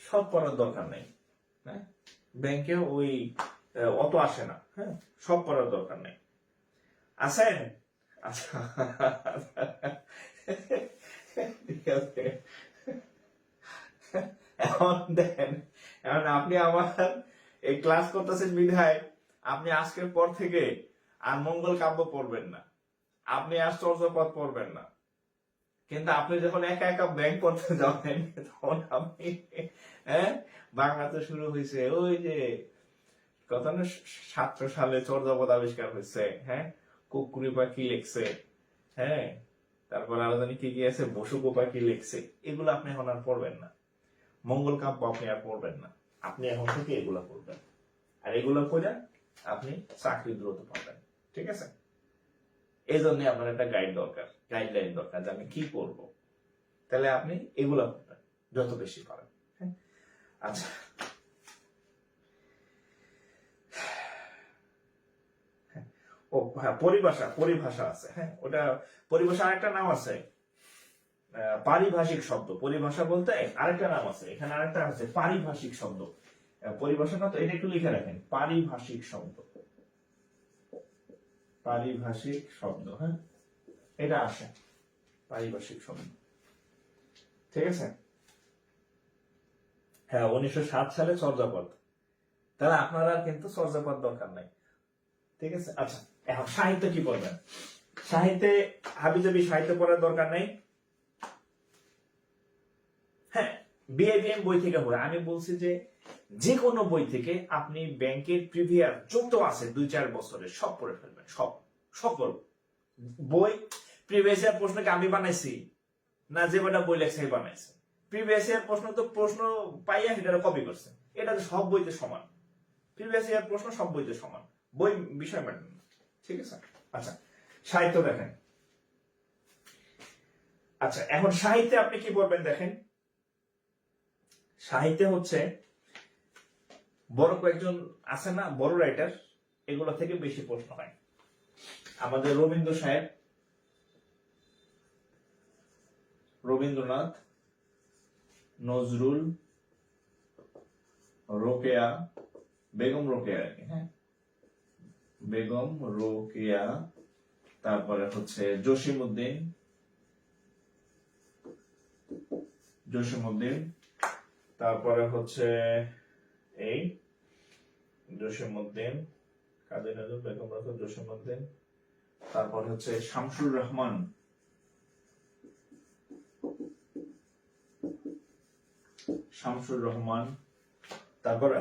[SPEAKER 1] সব পড়ার দরকার নেই। হ্যাঁ, ব্যাংকে ওই অত আসে না। হ্যাঁ, সব পড়ার দরকার নেই। আছেন? আচ্ছা, ঠিক আছে। এখন দেখেন, এখন আপনি আমার এই ক্লাস করতেছেন বিধায় আপনি আজকের পর থেকে আর মঙ্গল কাব্য পড়বেন না, আপনি আশ্চর্যপদ পড়বেন না। কিন্তু আপনি যখন একা একা ব্যাংক করতে যাবেন, তখন আপনি হ্যাঁ, বাংলা তো শুরু হয়েছে ওই যে কত না 1700 সালে চর্যাপদ আবিষ্কার হয়েছে, হ্যাঁ, কুকুরি পাখি লিখছে, হ্যাঁ, তারপর আরো জানি কি কি আছে, বসুকো পাখি লিখছে। এগুলো আপনি এখন আর পড়বেন না, মঙ্গল কাব্য আপনি আর পড়বেন না, আপনি এখন থেকে এগুলা পড়বেন। আর এগুলো পড়ে আপনি চাকরি দ্রুত পাবেন, ঠিক আছে? এই জন্য আপনার একটা গাইডলাইন দরকার যে আমি কি করব। তাহলে আপনি এগুলা পড়বেন যত বেশি পারেন। হ্যাঁ, আচ্ছা, ও হ্যাঁ, পরিভাষা আছে। হ্যাঁ, ওটা পরিভাষা আরেকটা নাম আছে, পারিভাষিক শব্দ। পরিভাষা বলতে আরেকটা নাম আছে, এখানে আরেকটা আছে পারিভাষিক শব্দ। পরিভাষা না তো, এটা একটু লিখে রাখেন, পারিভাষিক শব্দ। পারিভাষিক শব্দ, হ্যাঁ, এটা আসে পারিভাষিক শব্দ, ঠিক আছে? হ্যাঁ, 1907 সালে চর্যাপদ। তাহলে আপনারা কিন্তু চর্যাপদ দরকার নাই, ঠিক আছে? আচ্ছা, এখন সাহিত্য কি পড়বেন? সাহিত্যে হাবিজাবি সাহিত্য পড়ার দরকার নেই। হ্যাঁ, বিএবিএম বই থেকে পড়ে, আমি বলছি যে কোনো বই থেকে আপনি ব্যাংকের প্রিভিয়াস যত আছে 2-4 বছরের সব পড়ে ফেলবেন, সকল বই। প্রিভিয়াস ইয়ার প্রশ্নকে আমি বানাইছি না, যে বইটা বই লেখছে বানাইছে? প্রিভিয়াস ইয়ার প্রশ্ন তো প্রশ্ন পাইয়া সেটা কপি করছে, এটা তো সব বইতে সমান। প্রিভিয়াস ইয়ার প্রশ্ন সব বইতে সমান, বই বিষয় ম্যাটার না, ঠিক আছে? আচ্ছা, সাহিত্য দেখেন। আচ্ছা, এখন সাহিত্যে আপনি কি পড়বেন দেখেন। সাহিত্যে হচ্ছে বড় কয়েকজন আছে না, বড় রাইটার, এগুলো থেকে বেশি প্রশ্ন হয়। আমাদের রবীন্দ্রনাথ, নজরুল, রোকেয়া, বেগম রোকেয়া আর কি, হ্যাঁ, বেগম রোকেয়া, তারপরে হচ্ছে জসিমউদ্দিন, তারপরে হচ্ছে এই জসিমউদ্দিন, কাজী নজরুল, বেগম রোকেয়া, জসিমউদ্দিন, তারপর হচ্ছে শামসুর রহমান, তারপর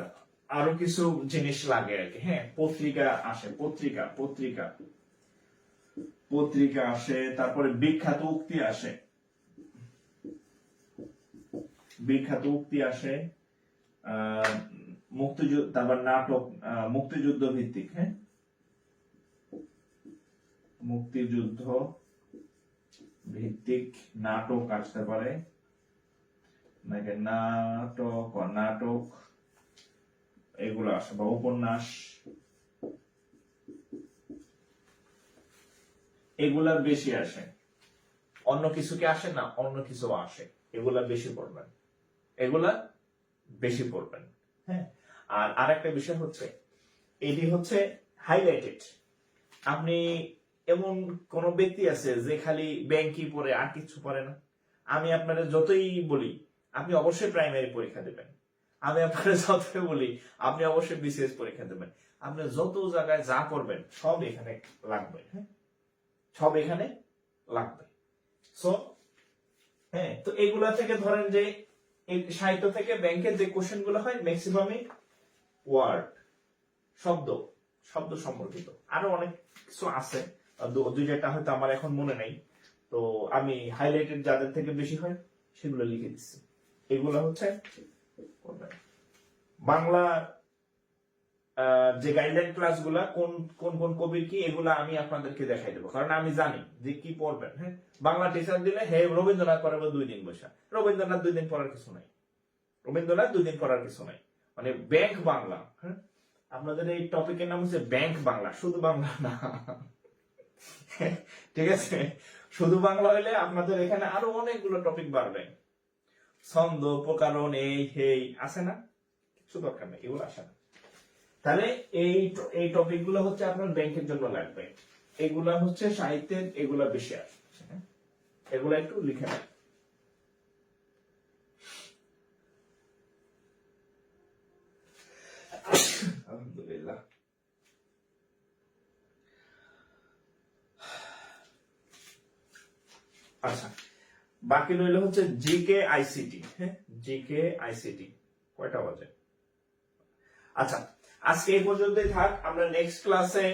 [SPEAKER 1] আরো কিছু জিনিস লাগে আর কি। হ্যাঁ, পত্রিকা আসে, পত্রিকা আসে, তারপরে বিখ্যাত উক্তি আসে, মুক্তিযুদ্ধ, তারপর নাটক, মুক্তিযুদ্ধ ভিত্তিক, হ্যাঁ, মুক্তিযুদ্ধ ভিত্তিক নাটক আসতে পারে, নাটক এগুলো আসে, বা উপন্যাস, এগুলা বেশি আসে। অন্য কিছু কি আসে না? অন্য কিছু আসে, এগুলা বেশি পড়বেন। হ্যাঁ, আর আরেকটা বিষয় হচ্ছে, এটি হচ্ছে হাইলাইটেড। আপনি এমন কোন ব্যক্তি আছে যে খালি ব্যাংকই পড়ে আর কিছু পড়ে না? আমি আপনাদের যতই বলি আপনি অবশ্যই প্রাইমারি পরীক্ষা দেবেন, আমি আপনাদের যতই বলি আপনি অবশ্যই বিসিএস পরীক্ষা দেবেন, আপনি যত জায়গায় যা করবেন সব এখানে লাগবে। হ্যাঁ, সব এখানে লাগবে। সো হ্যাঁ, তো এগুলা থেকে ধরেন যে সাহিত্য থেকে ব্যাংকের যে কোশ্চেন গুলো হয় ম্যাক্সিমামই ওয়ার্ড, শব্দ সম্পর্কিত। আরো অনেক কিছু আছে, 2-4টা হয়তো আমার এখন মনে নেই, তো আমি হাইলাইটেড যাদের থেকে বেশি হয় সেগুলো লিখে দিচ্ছি। এগুলো হচ্ছে বাংলা যে গাইডলাইন ক্লাসগুলা, কোন কবির কি, এগুলা আমি আপনাদেরকে দেখাই দেবো, কারণ আমি জানি যে কি পড়বেন। হ্যাঁ, বাংলা টিচার দিলে হে রবীন্দ্রনাথ পড়াবো 2 দিন বসা, রবীন্দ্রনাথ 2 দিন পড়ার কিছু নাই, মানে ব্যাংক বাংলা। হ্যাঁ, আপনাদের এই টপিকের নাম হচ্ছে ব্যাংক বাংলা, শুধু বাংলা না, ঠিক আছে? শুধু বাংলা হইলে আপনাদের এখানে আরো অনেকগুলো টপিক বাড়বে, ছন্দ, প্রকারণ, এই আছে না, কিছু দরকার নেই, এগুলো আসে না। তাহলে এই টপিক গুলো হচ্ছে আপনার ব্যাংকের জন্য লাগবে, এগুলা হচ্ছে সাহিত্যের, এগুলা বেশি আসছে। এগুলা একটু লিখে নেন। আলহামদুলিল্লাহ। আচ্ছা, বাকি রইল হচ্ছে জিকে আইসিটি। হ্যাঁ, জিকে আইসিটি কয়টা বাজে? আচ্ছা, আজকে এই পর্যন্তই থাক। আমরা নেক্সট ক্লাসে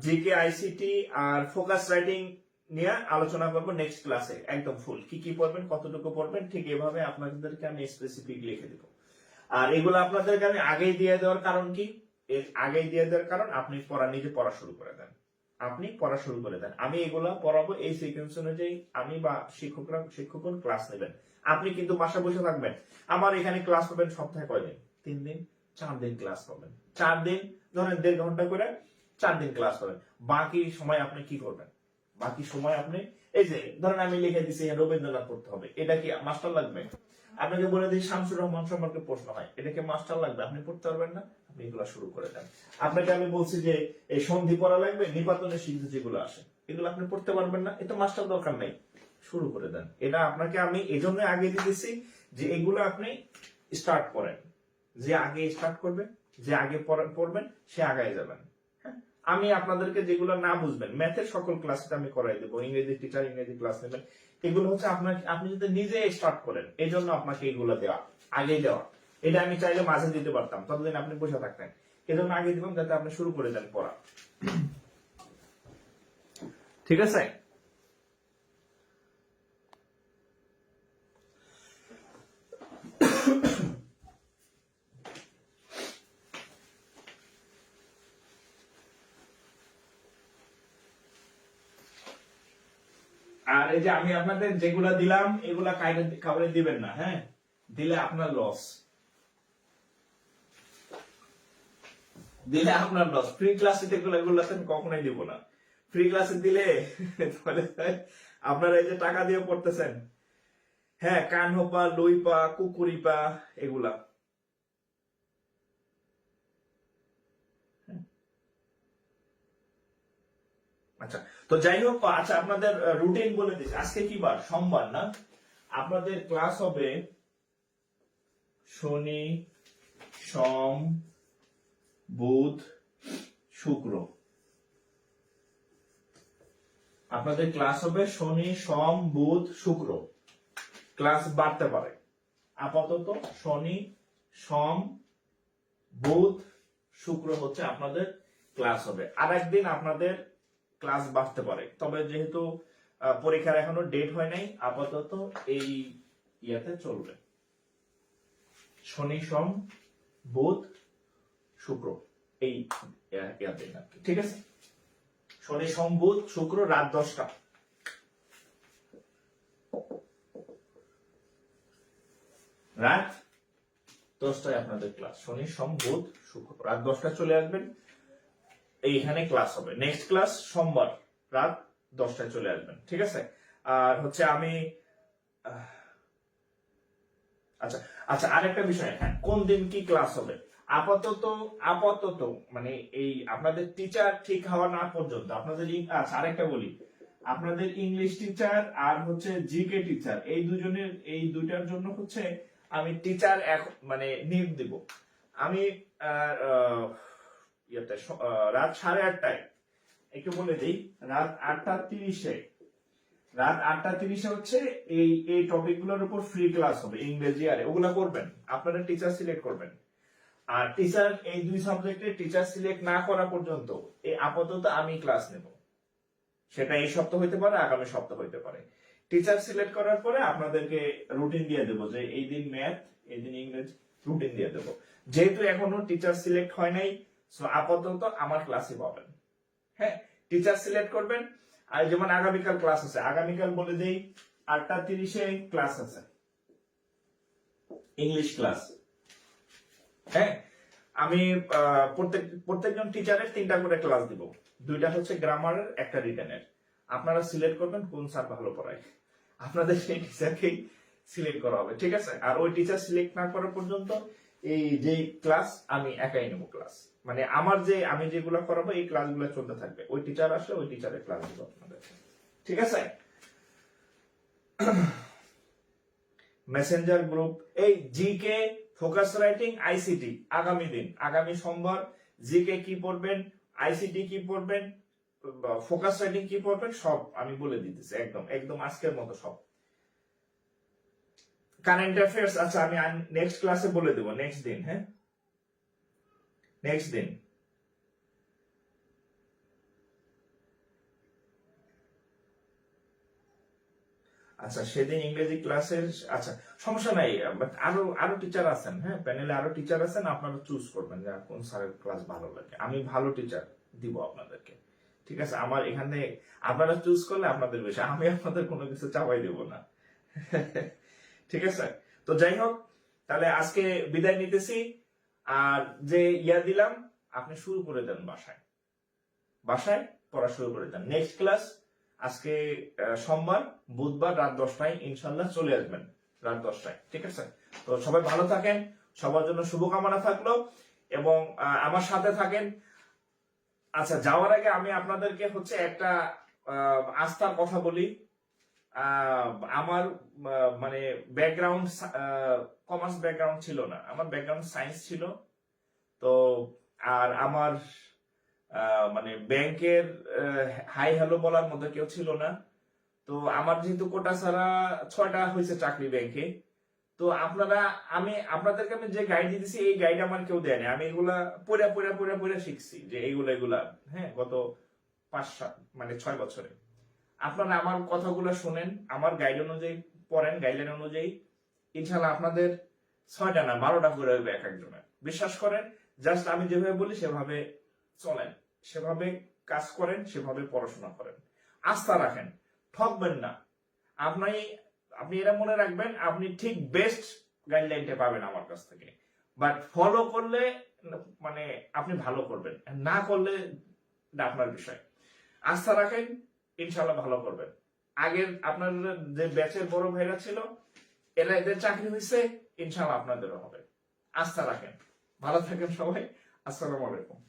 [SPEAKER 1] জিকে, আইসিটি আর ফোকাস রাইটিং নিয়ে আলোচনা করবো নেক্সট ক্লাসে, একদম ফুল কি কি পড়বেন, কতটুকু পড়বেন, ঠিক এভাবে আপনাদেরকে আমি স্পেসিফিক লিখে দিব। আর এগুলো আপনাদেরকে আমি আগেই দিয়ে দেওয়ার কারণ কি, এর আগেই দিয়ে দেওয়ার কারণ আপনি নিজে পড়া শুরু করে দেন, আপনি পড়া শুরু করে দেন। আমি এগুলা পড়াবো এই সিকোয়েন্স অনুযায়ী, আমি বা শিক্ষকগণ ক্লাস নেবেন। আপনি কিন্তু বাসা বসে থাকবেন। আমার এখানে ক্লাস পাবেন সপ্তাহে কয়দিন? 3 দিন, 4 দিন ক্লাস পাবেন। 4 দিন ধরেন 1.5 ঘন্টা করে 4 দিন ক্লাস পাবেন। বাকি সময় আপনি কি করবেন? বাকি সময় আপনি এই যে ধরেন আমি লিখে দিছি রবীন্দ্রনাথ পড়তে হবে, এটা কি মাস্টার লাগবে? আপনাকে বলে দিই শামসুর রহমান সম্পর্কে প্রশ্ন হয়, এটা কি মাস্টার লাগবে? আপনি পড়তে পারবেন না? আপনি এগুলো শুরু করে দেন। আপনাকে আমি বলছি যে এই সন্ধি পড়া লাগবে, নিপাতনের সিদ্ধ যেগুলো আসে এগুলো আপনি পড়তে পারবেন না, এটা মাস্টার দরকার নাই, শুরু করে দেন। এটা আপনাকে আমি এই জন্য আগে দিতেছি যে এগুলো আপনি স্টার্ট করেন। যে আগে স্টার্ট করবে, যে আগে পড়বেন, সে আগায় যাবেন। হ্যাঁ, আমি আপনাদেরকে যেগুলো না বুঝবেন, ম্যাথের সকল ক্লাসটা আমি করাই দেবো, ইংরেজি টিচার ইংরেজি ক্লাস নেবেন, এগুলো হচ্ছে আপনি যদি নিজে স্টার্ট করেন, এই জন্য আপনাকে এগুলো দেওয়া, আগে দেওয়া। এটা আমি চাইলে মাঝে দিতে পারতাম, ততদিন আপনি বসে থাকতেন, এজন্য আগে দিলাম যাতে আপনি শুরু করে দেন পড়া। ঠিক আছে? আর এই যে আমি আপনাদের যেগুলা দিলাম এগুলা কাউরে দিবেন না, হ্যাঁ? দিলে আপনার লস, দিলে আপনার লস। ফ্রি ক্লাসে এগুলো আমি কখনোই দিব না। ফ্রি ক্লাসে দিলে তাহলে আপনারা এই যে টাকা দিয়ে পড়তেছেন, হ্যাঁ, কানহোপা, লুইপা, কুকুরিপা এগুলা, আচ্ছা। তো যাই হোক, আচ্ছা আপনাদের রুটিন বলে দিচ্ছি। আজকে কি বার? সোমবার না? আপনাদের ক্লাস হবে শনি, সোম, বুধ, শুক্র। আপনাদের ক্লাস হবে শনি, সোম, বুধ, শুক্র। ক্লাস বাড়তে পারে, আপাতত শনি, সোম, বুধ, শুক্র হচ্ছে আপনাদের ক্লাস হবে। আর একদিন আপনাদের ক্লাস বাড়তে পারে, তবে যেহেতু পরীক্ষার এখনো ডেট হয় নাই, আপাতত এই ইয়াতে চলবে শনি, সোম, বুধ, শুক্র, এই ইয়াতে। ঠিক আছে? শনি, সোম, বুধ, শুক্র রাত 10টা। রাত 10টায় আপনাদের ক্লাস, শনি, সোম, বুধ, শুক্র রাত 10টা চলে আসবেন, এইখানে ক্লাস হবে। নেক্সট ক্লাস সোমবার রাত 10টায় চলে আসবেন। ঠিক আছে? আর হচ্ছে আমি আচ্ছা আচ্ছা, আরেকটা বিষয়, হ্যাঁ, কোন দিন কি ক্লাস হবে আপাতত মানে এই আপনাদের টিচার ঠিক হওয়া না পর্যন্ত আপনাদের আচ্ছা আরেকটা বলি, আপনাদের ইংলিশ টিচার আর হচ্ছে জিকে টিচার এই দুইটার জন্য হচ্ছে আমি টিচার মানে নিয়োগ দিব। আমি ইয়েতে রাত 8:30টায়, একটু বলে দিই, রাত 8:30 হচ্ছে এই টপিক গুলোর উপর ফ্রি ক্লাস হবে, ইংরেজি আর ওগুলা করবেন, আপনারা টিচার সিলেক্ট করবেন। আর টিচার এই 2 সাবজেক্টে টিচার সিলেক্ট না করা পর্যন্ত আপাতত আমি ক্লাস নেব। সেটা এই সপ্তাহ হইতে পারে, আগামী সপ্তাহ হইতে পারে। টিচার সিলেক্ট করার পরে আপনাদেরকে রুটিন দিয়ে দেবো যে এই দিন ম্যাথ, এই দিন ইংরেজি, রুটিন দিয়ে দেবো। যেহেতু এখনো টিচার সিলেক্ট হয় নাই, সো আপাতত আমার ক্লাসে পাবেন। হ্যাঁ, টিচার সিলেক্ট করবেন। আর যেমন আগামীকাল ক্লাস আছে, আগামীকাল বলে দেই 8:30-এ ক্লাস আছে, ইংলিশ ক্লাস। হ্যাঁ, আমি প্রত্যেকজন টিচারের 3টা করে ক্লাস দিব, 2টা হচ্ছে গ্রামারের, একটা রিটেনের। আপনারা সিলেক্ট করবেন কোন স্যার ভালো পড়ায়, আপনাদের সেই টিচারকেই সিলেক্ট করা হবে। ঠিক আছে? আর ওই টিচার সিলেক্ট না করা পর্যন্ত এই যে ক্লাস আমি একাই নেব ক্লাস, মানে আমি যেগুলো করাবো এই ক্লাসগুলো চলতে থাকবে, ওই টিচার আসলে ওই টিচারের ক্লাস দিব আপনাদের। ঠিক আছে? মেসেঞ্জার গ্রুপ, এই জিকে, ফোকাস রাইটিং, আইসিটি আগামী সোমবার জিকে কি পড়বেন, আইসিটি কি পড়বেন, ফোকাস রাইটিং কি পড়বেন, সব আমি বলে দিতেছি একদম একদম আজকের মতো সব। কারেন্ট অ্যাফেয়ার্স, আচ্ছা আমি নেক্সট ক্লাসে বলে দেবো, নেক্সট দিন, হ্যাঁ নেক্সট দিন। আচ্ছা সেদিন ইংরেজি ক্লাসের, আচ্ছা সমস্যা নাই, বাট আরো আরো টিচার আছেন, হ্যাঁ প্যানেলে আরো টিচার আছেন, আপনারা চুজ করবেন যে কোন স্যারের ক্লাস ভালো লাগে। আমি ভালো টিচার দিব আপনাদেরকে, ঠিক আছে? আমার এখানে আপনারা চুজ করলে আপনাদের বিষয়, আমি আপনাদের কোনো কিছু চাপাই দেব না। ঠিক আছে, তো যাই হোক, তাহলে আজকে বিদায় নিতেছি। আর যে ইয়া দিলাম আপনি শুরু করে দেন বাসায়, বাসায় পড়া শুরু করে দেন। নেক্সট ক্লাস আজকে সোমবার, বুধবার রাত 10টায় ইনশাল্লাহ চলে আসবেন, রাত 10টায়, ঠিক আছে? তো সবাই ভালো থাকেন, সবার জন্য শুভকামনা থাকলো, এবং আমার সাথে থাকেন। আচ্ছা যাওয়ার আগে আমি আপনাদেরকে হচ্ছে একটা আস্থার কথা বলি। আমার মানে ব্যাকগ্রাউন্ড কমার্স ব্যাকগ্রাউন্ড ছিল না, আমার ব্যাকগ্রাউন্ড সায়েন্স ছিল। তো আর আমার মানে ব্যাংকের হাই হ্যালো বলার মধ্যে কেউ ছিল না। তো আমার যেহেতু কোটা ছাড়া 6টা হয়েছে চাকরি ব্যাংকে, তো আমি আপনাদেরকে আমি যে গাইড দিতেছি এই গাইড আমার কেউ দেয়নি, আমি এগুলা পড়া পড়া পড়া পড়া শিখছি যে এগুলা, হ্যাঁ গত 6 বছরে। আপনারা আমার কথাগুলো শুনেন, আমার গাইড অনুযায়ী পড়েন, গাইডলাইন অনুযায়ী, ইনশাল্লাহ আপনাদের 6টা না 12টা করে হবে এক একজনের। বিশ্বাস করেন, জাস্ট আমি যেভাবে বলি সেভাবে চলেন, সেভাবে কাজ করেন, সেভাবে পড়াশোনা করেন, আস্থা রাখেন, ঠকবেন না। আপনি আপনি এটা মনে রাখবেন, আপনি ঠিক বেস্ট গাইডলাইনটা পাবেন আমার কাছ থেকে, বাট ফলো করলে মানে আপনি ভালো করবেন, না করলে এটা আপনার বিষয়। আস্থা রাখেন, ইনশাল্লাহ ভালো করবেন। আগের আপনার যে ব্যাচের বড় ভাইরা ছিল, এদের চাকরি হয়েছে, ইনশাল্লাহ আপনাদেরও হবে। আস্থা রাখেন, ভালো থাকেন সবাই। আসসালামু আলাইকুম।